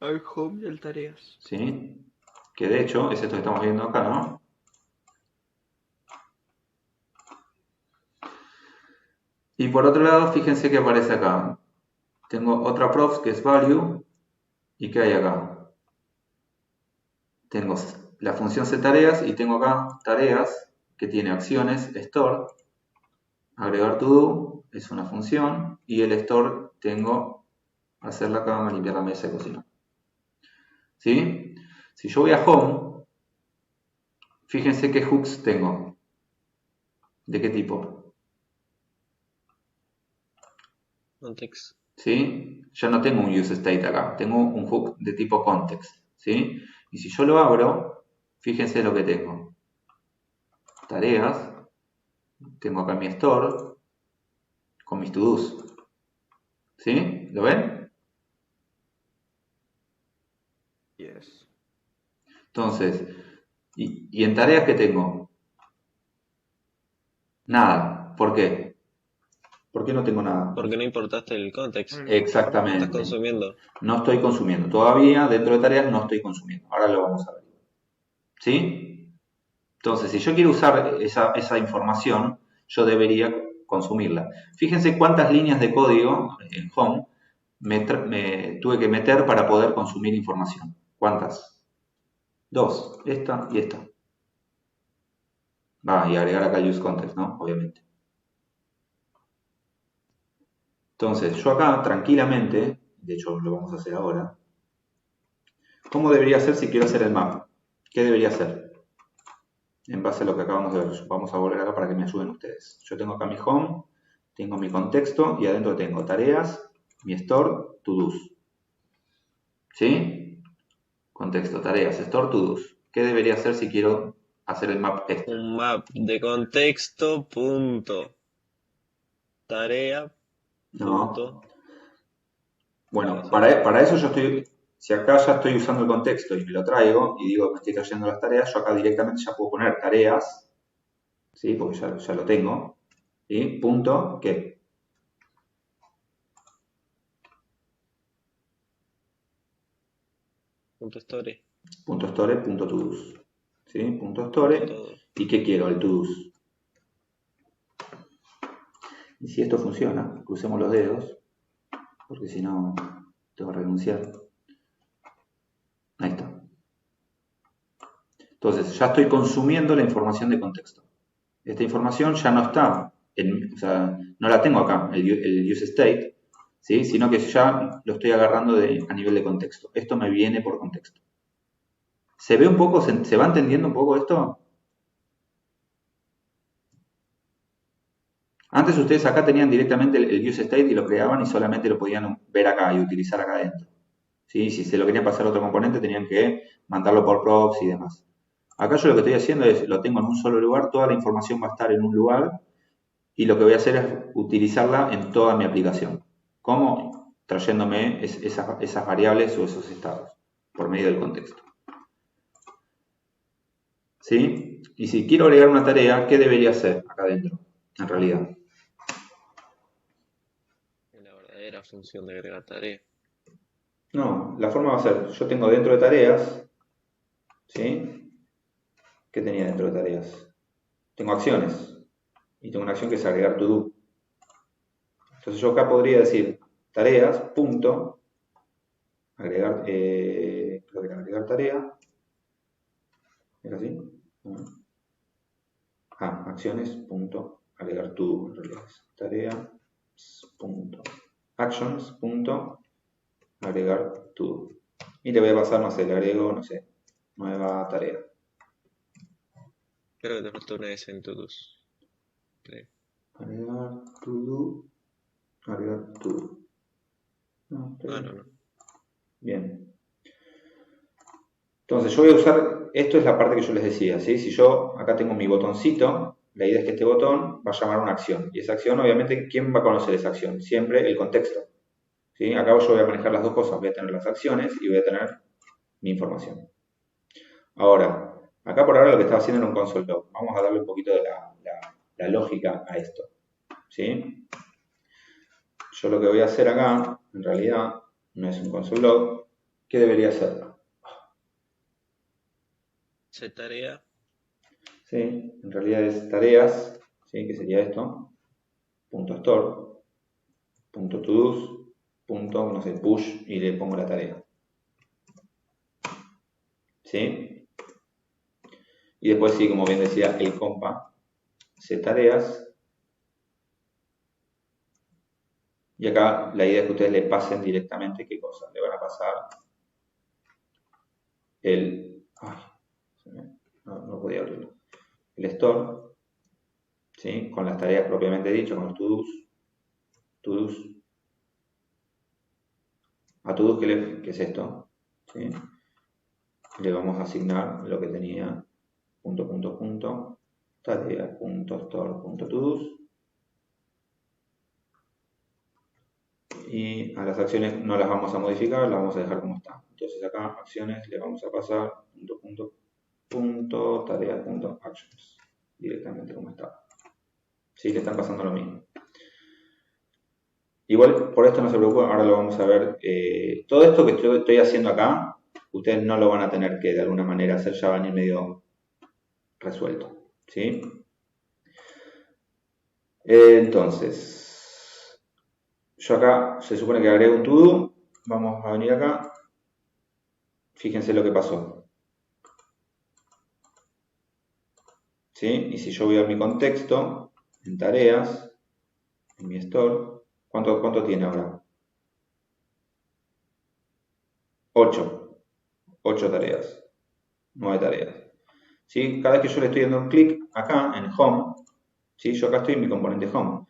Al home y al tareas. ¿Sí? Que de hecho es esto que estamos viendo acá, ¿no? Y por otro lado, fíjense que aparece acá. Tengo otra props que es value. ¿Y qué hay acá? Tengo la función setTareas y tengo acá tareas que tiene acciones store. Agregar to do es una función. Y el store tengo hacer la cama, limpiar la mesa y cocinar. ¿Sí? Si yo voy a home, fíjense qué hooks tengo. ¿De qué tipo? Context. ¿Sí? Ya no tengo un useState acá, tengo un hook de tipo context, ¿sí? Y si yo lo abro, fíjense lo que tengo. Tareas, tengo acá mi store con mis to-dos, ¿sí? ¿Lo ven? Yes. Entonces, ¿y en tareas qué tengo? Nada. ¿Por qué? ¿Por qué no tengo nada? Porque no importaste el context. Exactamente. Estás consumiendo. No estoy consumiendo. Todavía dentro de tareas no estoy consumiendo. Ahora lo vamos a ver. ¿Sí? Entonces, si yo quiero usar esa información, yo debería consumirla. Fíjense cuántas líneas de código en Home me tuve que meter para poder consumir información. ¿Cuántas? 2. Esta y esta. Y agregar acá use context, ¿no? Obviamente. Entonces, yo acá, tranquilamente, de hecho lo vamos a hacer ahora, ¿cómo debería ser si quiero hacer el map? ¿Qué debería hacer? En base a lo que acabamos de ver. Vamos a volver acá para que me ayuden ustedes. Yo tengo acá mi home, tengo mi contexto y adentro tengo tareas, mi store, to-dos. ¿Sí? Contexto, tareas, store, to-dos. ¿Qué debería hacer si quiero hacer el map este? Un map de contexto, punto. Tarea, No. punto. Bueno, para eso yo estoy si acá ya estoy usando el contexto y me lo traigo y digo que me estoy trayendo las tareas, yo acá directamente ya puedo poner tareas, ¿sí? Porque ya lo tengo, ¿sí? Punto, ¿qué? Punto store. Punto store, punto todos, ¿sí? Punto store, Todo. ¿y qué quiero? El todos. Y si esto funciona, crucemos los dedos, porque si no, tengo que renunciar. Ahí está. Entonces, ya estoy consumiendo la información de contexto. Esta información ya no está, o sea, no la tengo acá, el use state, ¿sí? Sino que ya lo estoy agarrando a nivel de contexto. Esto me viene por contexto. ¿Se ve un poco, se va entendiendo un poco esto? Antes ustedes acá tenían directamente el use state y lo creaban y solamente lo podían ver acá y utilizar acá adentro. ¿Sí? Si se lo querían pasar a otro componente tenían que mandarlo por props y demás. Acá yo lo que estoy haciendo es, lo tengo en un solo lugar, toda la información va a estar en un lugar y lo que voy a hacer es utilizarla en toda mi aplicación. ¿Cómo? Trayéndome esas variables o esos estados por medio del contexto. ¿Sí? Y si quiero agregar una tarea, ¿qué debería hacer acá adentro, en realidad? La verdadera función de agregar tarea. No, la forma va a ser, yo tengo dentro de tareas, ¿sí? ¿Qué tenía dentro de tareas? Tengo acciones, y tengo una acción que es agregar to do. Entonces yo acá podría decir tareas, punto, agregar, creo que era agregar tarea, ¿es así? Acciones, punto, agregar to do, en realidad es tarea, punto, actions, punto, agregar to do. Y le voy a pasar, no sé, le agrego, no sé, nueva tarea. Creo que te faltó una S en todos. Creo. Agregar to do, agregar to do. No. Bien. Entonces yo voy a usar, esto es la parte que yo les decía, ¿sí? Si yo acá tengo mi botoncito, la idea es que este botón va a llamar una acción. Y esa acción, obviamente, ¿quién va a conocer esa acción? Siempre el contexto. ¿Sí? Acá yo voy a manejar las dos cosas, voy a tener las acciones y voy a tener mi información. Ahora, acá por ahora lo que estaba haciendo era un console log. Vamos a darle un poquito de la lógica a esto. ¿Sí? Yo lo que voy a hacer acá, en realidad, no es un console log. ¿Qué debería hacer? Set tarea. Sí, en realidad es tareas, ¿sí? Que sería esto. Punto store, punto todos, punto, no sé, push y le pongo la tarea. ¿Sí? Y después sí, como bien decía el compa, set tareas. Y acá la idea es que ustedes le pasen directamente, ¿qué cosa? Le van a pasar el... no podía abrirlo. El store, ¿sí? Con las tareas propiamente dicho, con los to-dos. A to-dos, ¿qué es esto? ¿Sí? Le vamos a asignar lo que tenía, punto, tarea, punto, store, punto, to-dos. Y a las acciones no las vamos a modificar, las vamos a dejar como están. Entonces acá, acciones, le vamos a pasar, punto, tarea, punto, actions. Directamente como está. Sí, le están pasando lo mismo. Igual, por esto no se preocupen, ahora lo vamos a ver. Todo esto que estoy haciendo acá, ustedes no lo van a tener que de alguna manera hacer, ya van a ir medio resuelto. ¿Sí? Entonces, yo acá se supone que agrego un to-do. Vamos a venir acá. Fíjense lo que pasó. ¿Sí? Y si yo voy a mi contexto, en tareas, en mi store, ¿cuánto tiene ahora? 8 tareas, 9 tareas. ¿Sí? Cada vez que yo le estoy dando un clic acá en Home, ¿sí? Yo acá estoy en mi componente Home.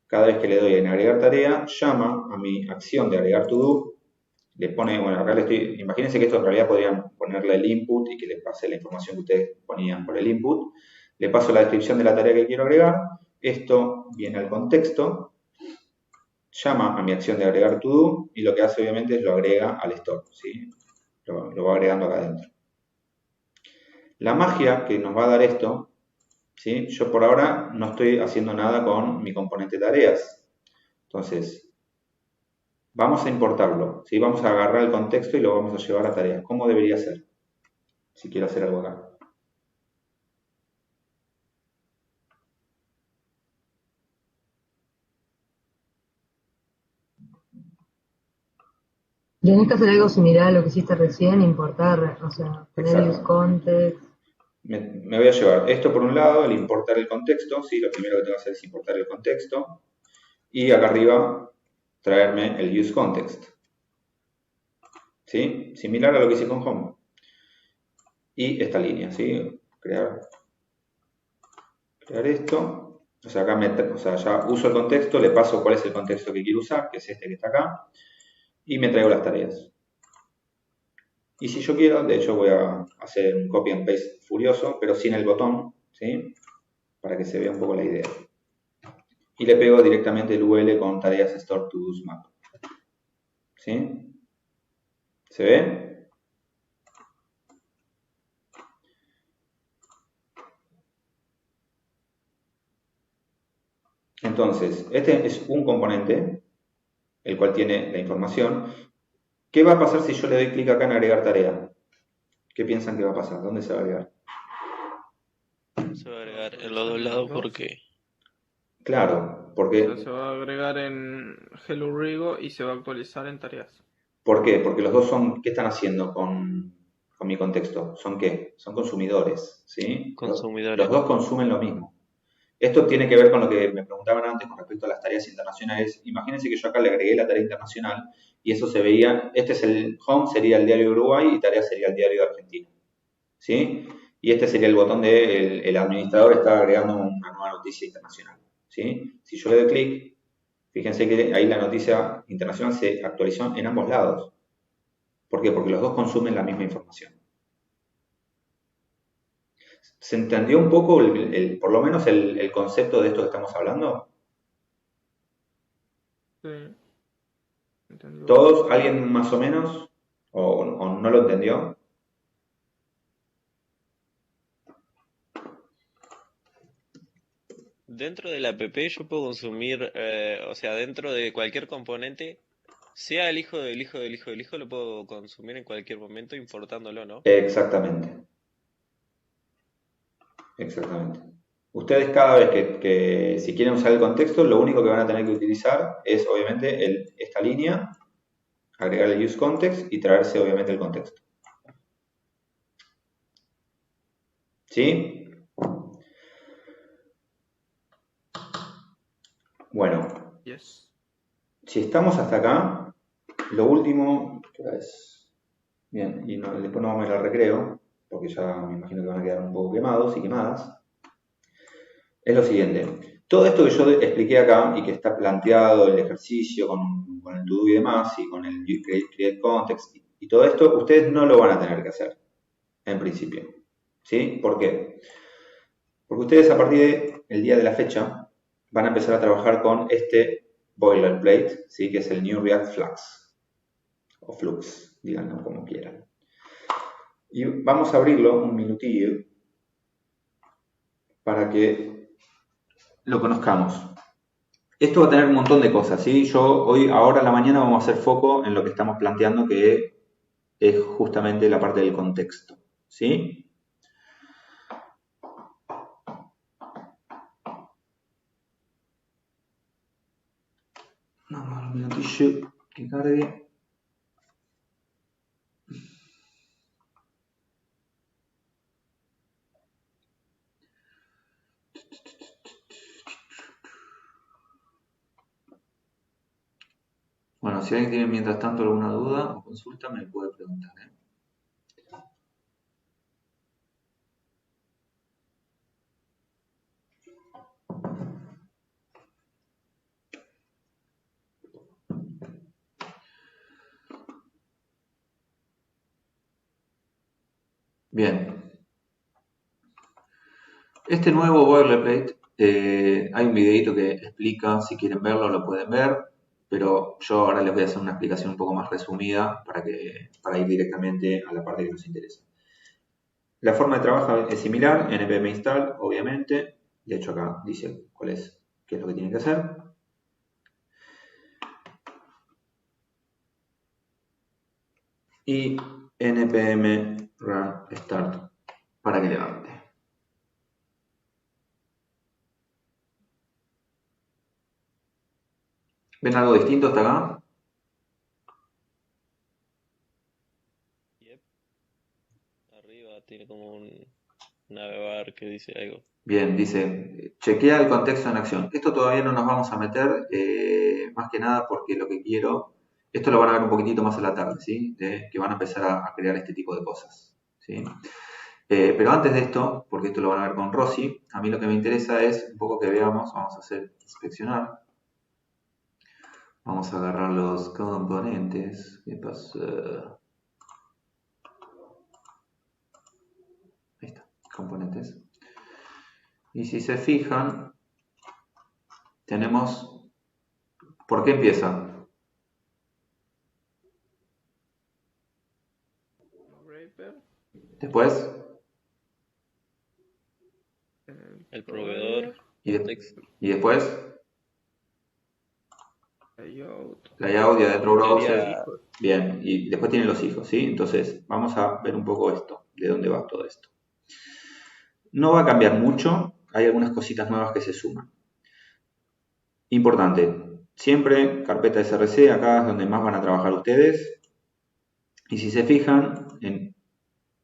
Cada vez que le doy en agregar tarea, llama a mi acción de agregar to do, le pone, bueno, acá le estoy, imagínense que esto en realidad podrían ponerle el input y que le pase la información que ustedes ponían por el input. Le paso la descripción de la tarea que quiero agregar, esto viene al contexto, llama a mi acción de agregar to do y lo que hace obviamente es lo agrega al store, ¿sí? Lo va agregando acá adentro. La magia que nos va a dar esto, ¿sí? Yo por ahora no estoy haciendo nada con mi componente tareas. Entonces, vamos a importarlo, ¿sí? Vamos a agarrar el contexto y lo vamos a llevar a tareas. ¿Cómo debería ser? Si quiero hacer algo acá. Tienes que hacer algo similar a lo que hiciste recién, importar, o sea, poner use context. Me voy a llevar esto por un lado, el importar el contexto, ¿sí? Lo primero que tengo que hacer es importar el contexto. Y acá arriba, traerme el use context. ¿Sí? Similar a lo que hice con home. Y esta línea, ¿sí? Crear esto. O sea, acá ya uso el contexto, le paso cuál es el contexto que quiero usar, que es este que está acá. Y me traigo las tareas. Y si yo quiero, de hecho voy a hacer un copy and paste furioso, pero sin el botón, ¿sí? Para que se vea un poco la idea. Y le pego directamente el UL con tareas store to do's map. ¿Sí? ¿Se ve? Entonces, este es un componente, el cual tiene la información. ¿Qué va a pasar si yo le doy clic acá en agregar tarea? ¿Qué piensan que va a pasar? ¿Dónde se va a agregar? Se va a agregar en los dos lados porque... Claro, O porque... sea, se va a agregar en Hello Rigo y se va a actualizar en tareas. ¿Por qué? Porque los dos son... ¿Qué están haciendo con mi contexto? ¿Son qué? Son consumidores, ¿sí? Consumidores. Los dos consumen lo mismo. Esto tiene que ver con lo que me preguntaban antes con respecto a las tareas internacionales. Imagínense que yo acá le agregué la tarea internacional y eso se veía, este es el home, sería el diario de Uruguay y tarea sería el diario de Argentina. ¿Sí? Y este sería el botón de el administrador está agregando una nueva noticia internacional. ¿Sí? Si yo le doy clic, fíjense que ahí la noticia internacional se actualizó en ambos lados. ¿Por qué? Porque los dos consumen la misma información. ¿Se entendió un poco, por lo menos, el concepto de esto que estamos hablando? Sí. Entendió. ¿Todos? ¿Alguien más o menos? ¿O no lo entendió? Dentro de la app yo puedo consumir, o sea, dentro de cualquier componente, sea el hijo del hijo del hijo del hijo, lo puedo consumir en cualquier momento importándolo, ¿no? Exactamente. Exactamente. Ustedes cada vez que si quieren usar el contexto, lo único que van a tener que utilizar es obviamente esta línea, agregar el use context y traerse obviamente el contexto. ¿Sí? Bueno, Yes. si estamos hasta acá, lo último, ¿qué hora es? Bien, y después no vamos a ir al recreo, porque ya me imagino que van a quedar un poco quemados y quemadas. Es lo siguiente, todo esto que yo expliqué acá y que está planteado el ejercicio con el to-do y demás, y con el create context y todo esto, ustedes no lo van a tener que hacer, en principio. ¿Sí? ¿Por qué? Porque ustedes a partir del día de la fecha van a empezar a trabajar con este boilerplate, ¿sí? Que es el New React Flux, o Flux, díganlo como quieran. Y vamos a abrirlo un minutillo para que lo conozcamos. Esto va a tener un montón de cosas, ¿sí? Ahora a la mañana vamos a hacer foco en lo que estamos planteando, que es justamente la parte del contexto, ¿sí? Vamos a un minutillo que cargue. Bueno, si alguien tiene mientras tanto alguna duda o consulta, me puede preguntar, ¿eh? Bien. Este nuevo boilerplate, hay un videito que explica, si quieren verlo lo pueden ver, pero yo ahora les voy a hacer una explicación un poco más resumida para ir directamente a la parte que nos interesa. La forma de trabajo es similar, npm install, obviamente. De hecho, acá dice qué es lo que tienen que hacer. Y npm run start para que levante. ¿Ven algo distinto hasta acá? Yep. Arriba tiene como un navegar que dice algo. Bien, dice, chequea el contexto en acción. Esto todavía no nos vamos a meter, más que nada porque lo que quiero, esto lo van a ver un poquitito más a la tarde, ¿sí? Que van a empezar a crear este tipo de cosas, ¿sí? Pero antes de esto, porque esto lo van a ver con Rosy, a mí lo que me interesa es un poco que veamos, vamos a hacer inspeccionar. Vamos a agarrar los componentes. ¿Qué pasa? Ahí está, componentes. Y si se fijan, tenemos... ¿Por qué empieza? Después. El proveedor. Y después. Layout y adentro browser. Bien, y después tienen los hijos, ¿sí? Entonces, vamos a ver un poco esto, de dónde va todo esto. No va a cambiar mucho, hay algunas cositas nuevas que se suman. Importante, siempre carpeta SRC, acá es donde más van a trabajar ustedes. Y si se fijan, en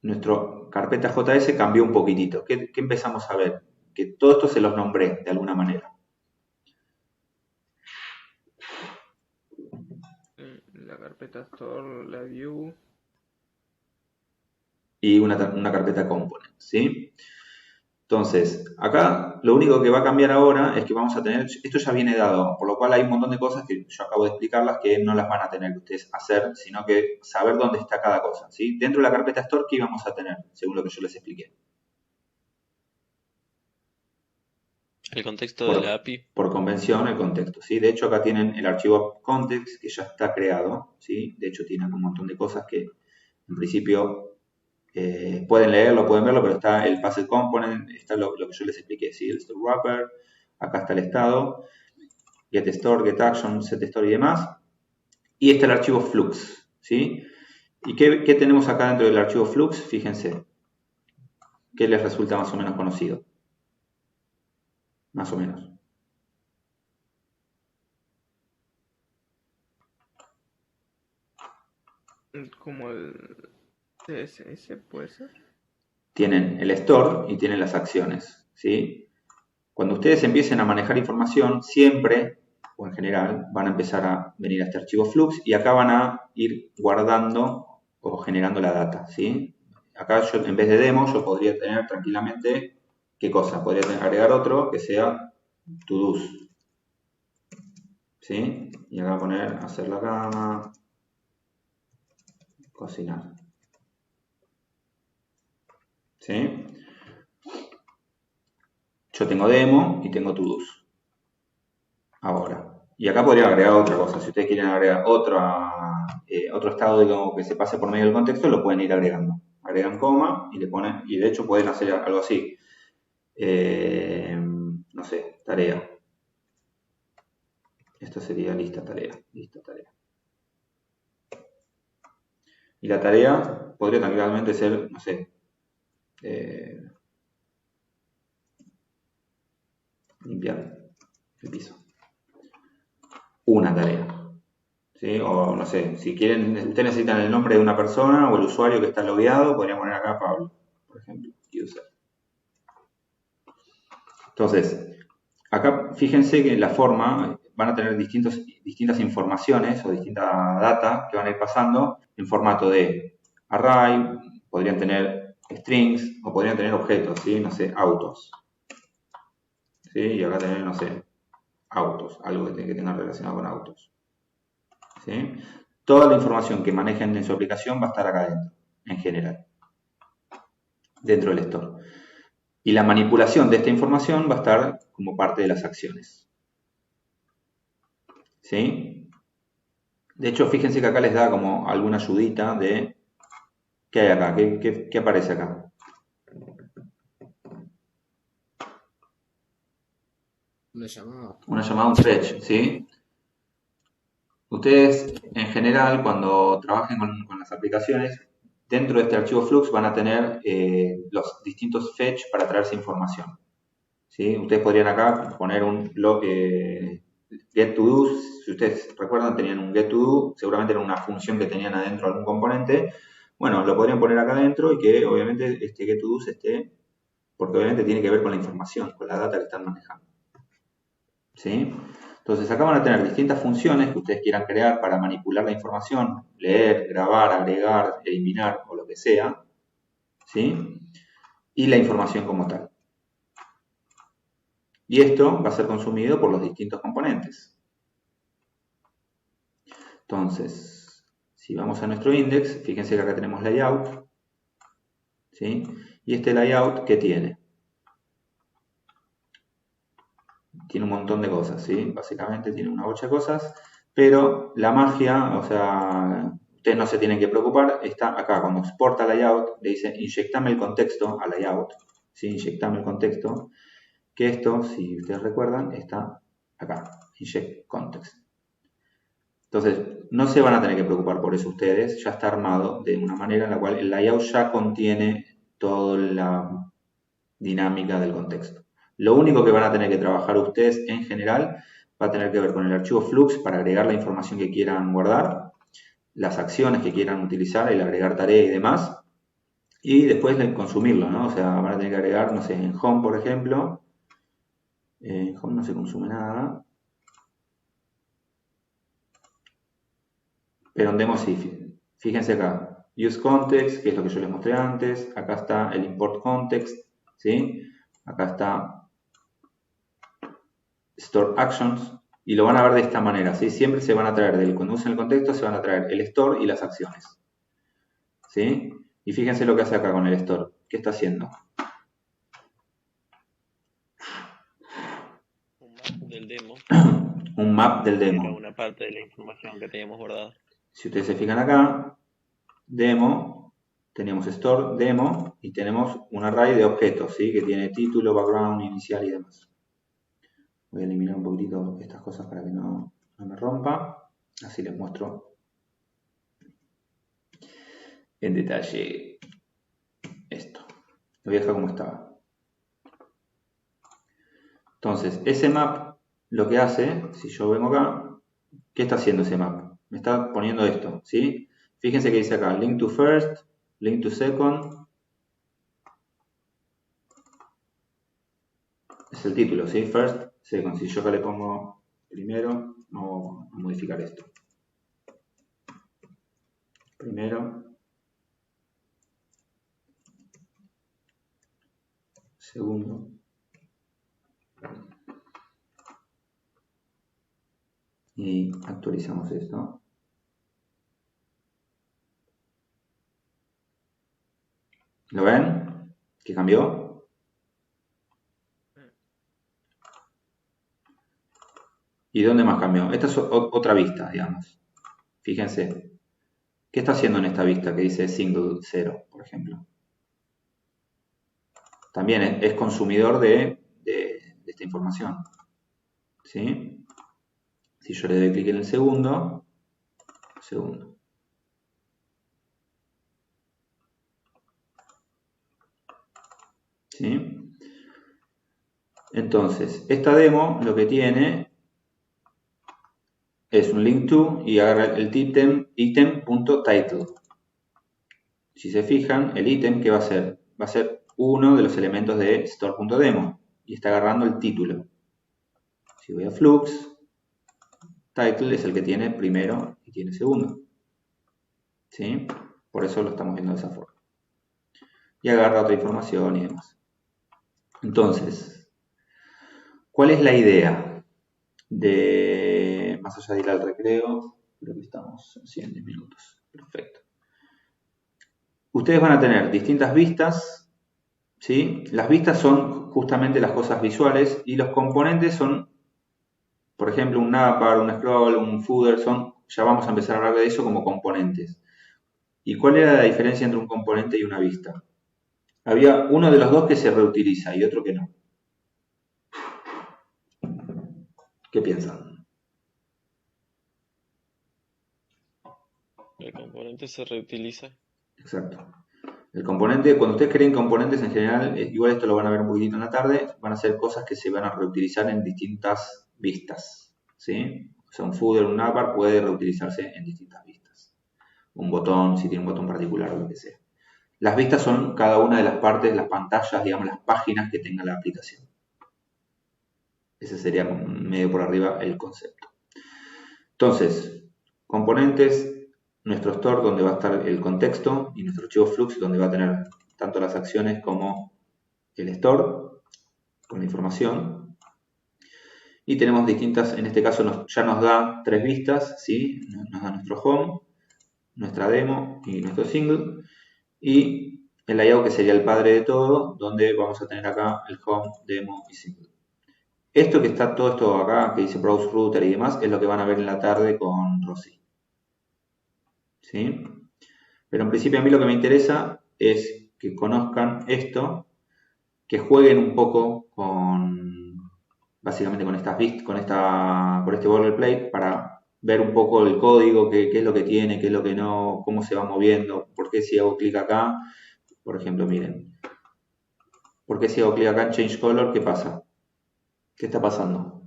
nuestra carpeta JS cambió un poquitito. ¿Qué empezamos a ver? Que todo esto se los nombré de alguna manera. La carpeta store, la view. Y una carpeta component, ¿sí? Entonces, acá lo único que va a cambiar ahora es que vamos a tener, esto ya viene dado, por lo cual hay un montón de cosas que yo acabo de explicarlas que no las van a tener que ustedes hacer, sino que saber dónde está cada cosa, ¿sí? Dentro de la carpeta store, ¿qué vamos a tener? Según lo que yo les expliqué. El contexto de la API. Por convención, el contexto, ¿sí? De hecho, acá tienen el archivo context que ya está creado, ¿sí? De hecho, tienen un montón de cosas que, en principio, pueden leerlo, pueden verlo, pero está el Puzzle Component, está lo que yo les expliqué, ¿sí? El Store Wrapper, acá está el estado, Get Store, Get Action, Set Store y demás. Y está el archivo Flux, ¿sí? ¿Y qué tenemos acá dentro del archivo Flux? Fíjense, ¿qué les resulta más o menos conocido? Más o menos. Como el CSS, ¿puede ser? Tienen el store y tienen las acciones, ¿sí? Cuando ustedes empiecen a manejar información, siempre, o en general, van a empezar a venir a este archivo Flux y acá van a ir guardando o generando la data, ¿sí? Acá yo, en vez de demo, yo podría tener tranquilamente, ¿qué cosa? Podría agregar otro que sea to-dos, ¿sí? Y acá poner, hacer la cama, cocinar, ¿sí? Yo tengo demo y tengo to-dos. Ahora. Y acá podría agregar otra cosa. Si ustedes quieren agregar otro estado, digamos, que se pase por medio del contexto, lo pueden ir agregando. Agregan coma y le ponen, y de hecho pueden hacer algo así. No sé, tarea. Esto sería lista tarea. Lista tarea. Y la tarea podría tranquilamente ser, no sé, limpiar el piso. Una tarea, ¿sí? O no sé, si quieren, ustedes necesitan el nombre de una persona o el usuario que está logueado, podrían poner acá Pablo, por ejemplo, user. Entonces, acá fíjense que en la forma van a tener distintas informaciones o distintas data que van a ir pasando en formato de array, podrían tener strings o podrían tener objetos, ¿sí? No sé, autos. ¿Sí? Y acá tener, no sé, autos, algo que tenga relacionado con autos. ¿Sí? Toda la información que manejen en su aplicación va a estar acá dentro, en general, dentro del store. Y la manipulación de esta información va a estar como parte de las acciones. ¿Sí? De hecho, fíjense que acá les da como alguna ayudita de qué hay acá, qué aparece acá. Una llamada. Una llamada, un fetch, ¿sí? Ustedes, en general, cuando trabajen con las aplicaciones, dentro de este archivo Flux van a tener los distintos fetch para traerse información, ¿sí? Ustedes podrían acá poner un get to do. Si ustedes recuerdan, tenían un get to do, seguramente era una función que tenían adentro algún componente. Bueno, lo podrían poner acá adentro y que obviamente este get to do esté, porque obviamente tiene que ver con la información, con la data que están manejando, ¿sí? Entonces acá van a tener distintas funciones que ustedes quieran crear para manipular la información, leer, grabar, agregar, eliminar o lo que sea, ¿sí? Y la información como tal. Y esto va a ser consumido por los distintos componentes. Entonces, si vamos a nuestro index, fíjense que acá tenemos layout, ¿sí? Y este layout, ¿qué tiene? Tiene un montón de cosas, ¿sí? Básicamente tiene una bocha de cosas, pero la magia, o sea, ustedes no se tienen que preocupar, está acá, cuando exporta layout, le dice inyectame el contexto a layout, ¿sí? Inyectame el contexto, que esto, si ustedes recuerdan, está acá, inject context. Entonces, no se van a tener que preocupar por eso ustedes, ya está armado de una manera en la cual el layout ya contiene toda la dinámica del contexto. Lo único que van a tener que trabajar ustedes en general va a tener que ver con el archivo Flux para agregar la información que quieran guardar, las acciones que quieran utilizar, el agregar tarea y demás, y después consumirlo, ¿no? O sea, van a tener que agregar, no sé, en Home, por ejemplo, en Home no se consume nada, pero en Demo sí. Fíjense acá, Use Context, que es lo que yo les mostré antes, acá está el Import Context, ¿sí? Acá está Store Actions, y lo van a ver de esta manera, ¿sí? Siempre se van a traer, cuando usen el contexto, se van a traer el store y las acciones, ¿sí? Y fíjense lo que hace acá con el store. ¿Qué está haciendo? Un map del demo. Un map del Era demo. una parte de la información que teníamos guardada. Si ustedes se fijan acá, demo, tenemos store, demo, y tenemos un array de objetos, ¿sí? Que tiene título, background, inicial y demás. Voy a eliminar un poquitito estas cosas para que no me rompa. Así les muestro en detalle esto. Lo voy a dejar como estaba. Entonces, ese map lo que hace, si yo vengo acá, ¿qué está haciendo ese map? Me está poniendo esto, ¿sí? Fíjense que dice acá, link to first, link to second. Es el título, ¿sí? First, second. Si yo acá le pongo primero, vamos a modificar esto. Primero. Segundo. Y actualizamos esto. ¿Lo ven? ¿Qué cambió? ¿Y dónde más cambió? Esta es otra vista, digamos. Fíjense. ¿Qué está haciendo en esta vista que dice single 0, por ejemplo? También es consumidor de esta información, ¿sí? Si yo le doy clic en el segundo. ¿Sí? Entonces, esta demo lo que tiene es un link to y agarra el item.title. Si se fijan, el ítem, ¿qué va a ser? Va a ser uno de los elementos de store.demo y está agarrando el título. Si voy a Flux, title es el que tiene primero y tiene segundo. ¿Sí? Por eso lo estamos viendo de esa forma. Y agarra otra información y demás. Entonces, ¿cuál es la idea de, más allá de ir al recreo? Creo que estamos en 100 minutos. Perfecto. Ustedes van a tener distintas vistas, ¿sí? Las vistas son justamente las cosas visuales y los componentes son, por ejemplo, un navbar, un scroll, un footer, son ya vamos a empezar a hablar de eso como componentes. ¿Y cuál era la diferencia entre un componente y una vista? Había uno de los dos que se reutiliza y otro que no. ¿Qué piensan? El componente se reutiliza. Exacto. El componente, cuando ustedes creen componentes en general, igual esto lo van a ver un poquitito en la tarde, van a ser cosas que se van a reutilizar en distintas vistas, ¿sí? O sea, un footer, un navbar puede reutilizarse en distintas vistas. Un botón, si tiene un botón particular o lo que sea. Las vistas son cada una de las partes, las pantallas, digamos, las páginas que tenga la aplicación. Ese sería medio por arriba el concepto. Entonces, componentes, nuestro store donde va a estar el contexto y nuestro archivo Flux donde va a tener tanto las acciones como el store con la información. Y tenemos distintas, en este caso ya nos da 3 vistas, ¿sí? Nos da nuestro home, nuestra demo y nuestro single. Y el layout que sería el padre de todo, donde vamos a tener acá el home, demo y single. Esto que está todo esto acá, que dice browse router y demás, es lo que van a ver en la tarde con Rosy. ¿Sí? Pero en principio a mí lo que me interesa es que conozcan esto, que jueguen un poco con, básicamente con estas vistas, con este boilerplate, para ver un poco el código, qué es lo que tiene, qué es lo que no, cómo se va moviendo, por qué si hago clic acá, por ejemplo, miren, por qué si hago clic acá en Change Color, ¿qué pasa? ¿Qué está pasando?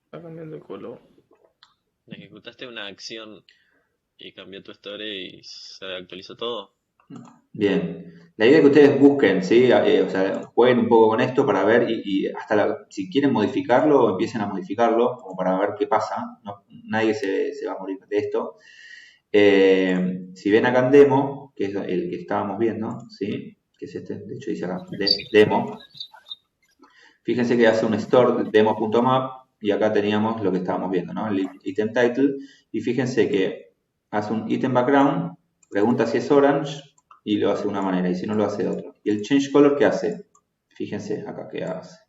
Está cambiando el color. Ejecutaste una acción y cambió tu story y se actualizó todo. Bien, la idea es que ustedes busquen, ¿sí? O sea, jueguen un poco con esto para ver y hasta si quieren modificarlo, empiecen a modificarlo como para ver qué pasa. No, nadie se va a morir de esto. Si ven acá en demo, que es el que estábamos viendo, ¿sí? Que es este, de hecho dice acá, demo. Fíjense que hace un store demo.map y acá teníamos lo que estábamos viendo, ¿no? El item title. Y fíjense que hace un item background, pregunta si es orange y lo hace de una manera y si no lo hace de otra. ¿Y el change color qué hace? Fíjense acá qué hace.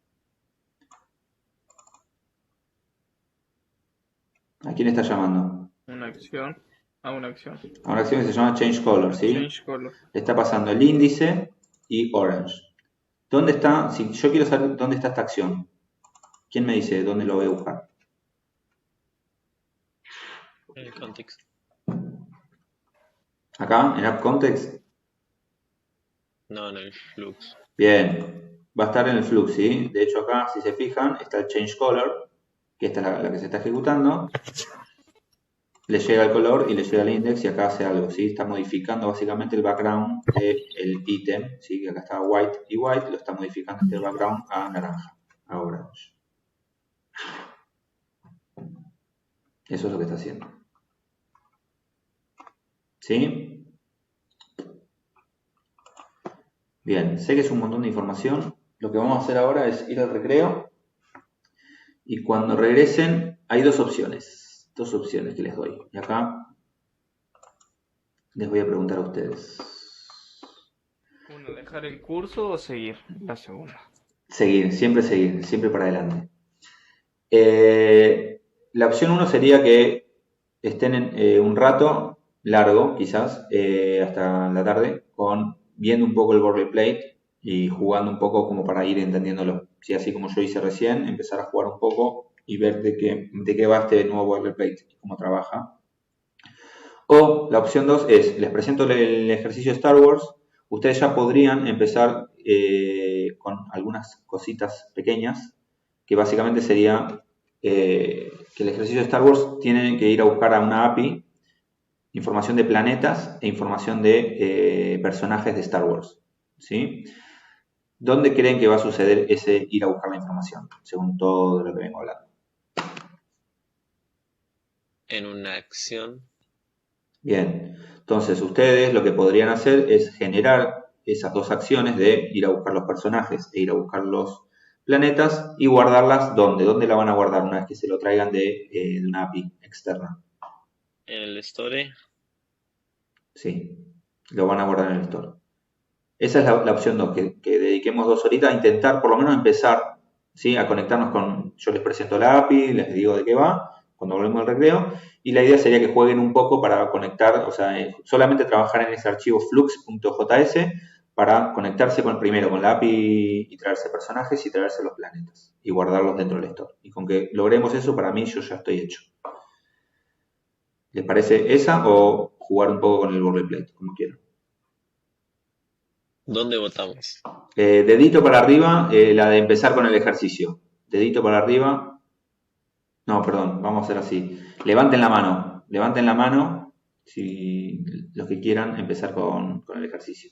¿A quién está llamando? Una acción. A una acción. A una acción que se llama change color, ¿sí? Change color. Le está pasando el índice y orange. ¿Dónde está? Si yo quiero saber dónde está esta acción, ¿quién me dice dónde lo voy a buscar? En el context. ¿Acá? ¿En App Context? No, en el Flux. Bien. Va a estar en el Flux, ¿sí? De hecho acá, si se fijan, está el Change Color, que esta es la que se está ejecutando. Le llega el color y le llega el index y acá hace algo, ¿sí? Está modificando básicamente el background del ítem, ¿sí? Que acá estaba white y white, lo está modificando este background a naranja, a orange. Eso es lo que está haciendo. ¿Sí? Bien, sé que es un montón de información. Lo que vamos a hacer ahora es ir al recreo y cuando regresen hay dos opciones que les doy. Y acá les voy a preguntar a ustedes. Uno, dejar el curso o seguir. La segunda. Seguir, siempre para adelante. La opción 1 sería que estén un rato largo, quizás, hasta la tarde, viendo un poco el boilerplate y jugando un poco como para ir entendiéndolo. Si así como yo hice recién, empezar a jugar un poco y ver de qué va este nuevo boilerplate, cómo trabaja. O la opción 2 es, les presento el ejercicio Star Wars, ustedes ya podrían empezar con algunas cositas pequeñas, que básicamente sería que el ejercicio de Star Wars tiene que ir a buscar a una API información de planetas e información de personajes de Star Wars, ¿sí? ¿Dónde creen que va a suceder ese ir a buscar la información, según todo lo que vengo hablando? En una acción. Bien, entonces ustedes lo que podrían hacer es generar esas dos acciones de ir a buscar los personajes e ir a buscar los planetas y guardarlas ¿dónde? ¿Dónde la van a guardar una vez que se lo traigan de una API externa? En el store. Sí, lo van a guardar en el store. Esa es la opción 2, que dediquemos 2 horitas a intentar por lo menos empezar, ¿sí? A conectarnos con, yo les presento la API, les digo de qué va, cuando volvemos al recreo, y la idea sería que jueguen un poco para conectar, o sea, solamente trabajar en ese archivo flux.js para conectarse primero con la API y traerse personajes y traerse los planetas y guardarlos dentro del store. Y con que logremos eso, para mí yo ya estoy hecho. ¿Les parece esa o jugar un poco con el boilerplate, como quieran? ¿Dónde votamos? Dedito para arriba, la de empezar con el ejercicio. Dedito para arriba. No, perdón, vamos a hacer así. Levanten la mano si los que quieran empezar con el ejercicio.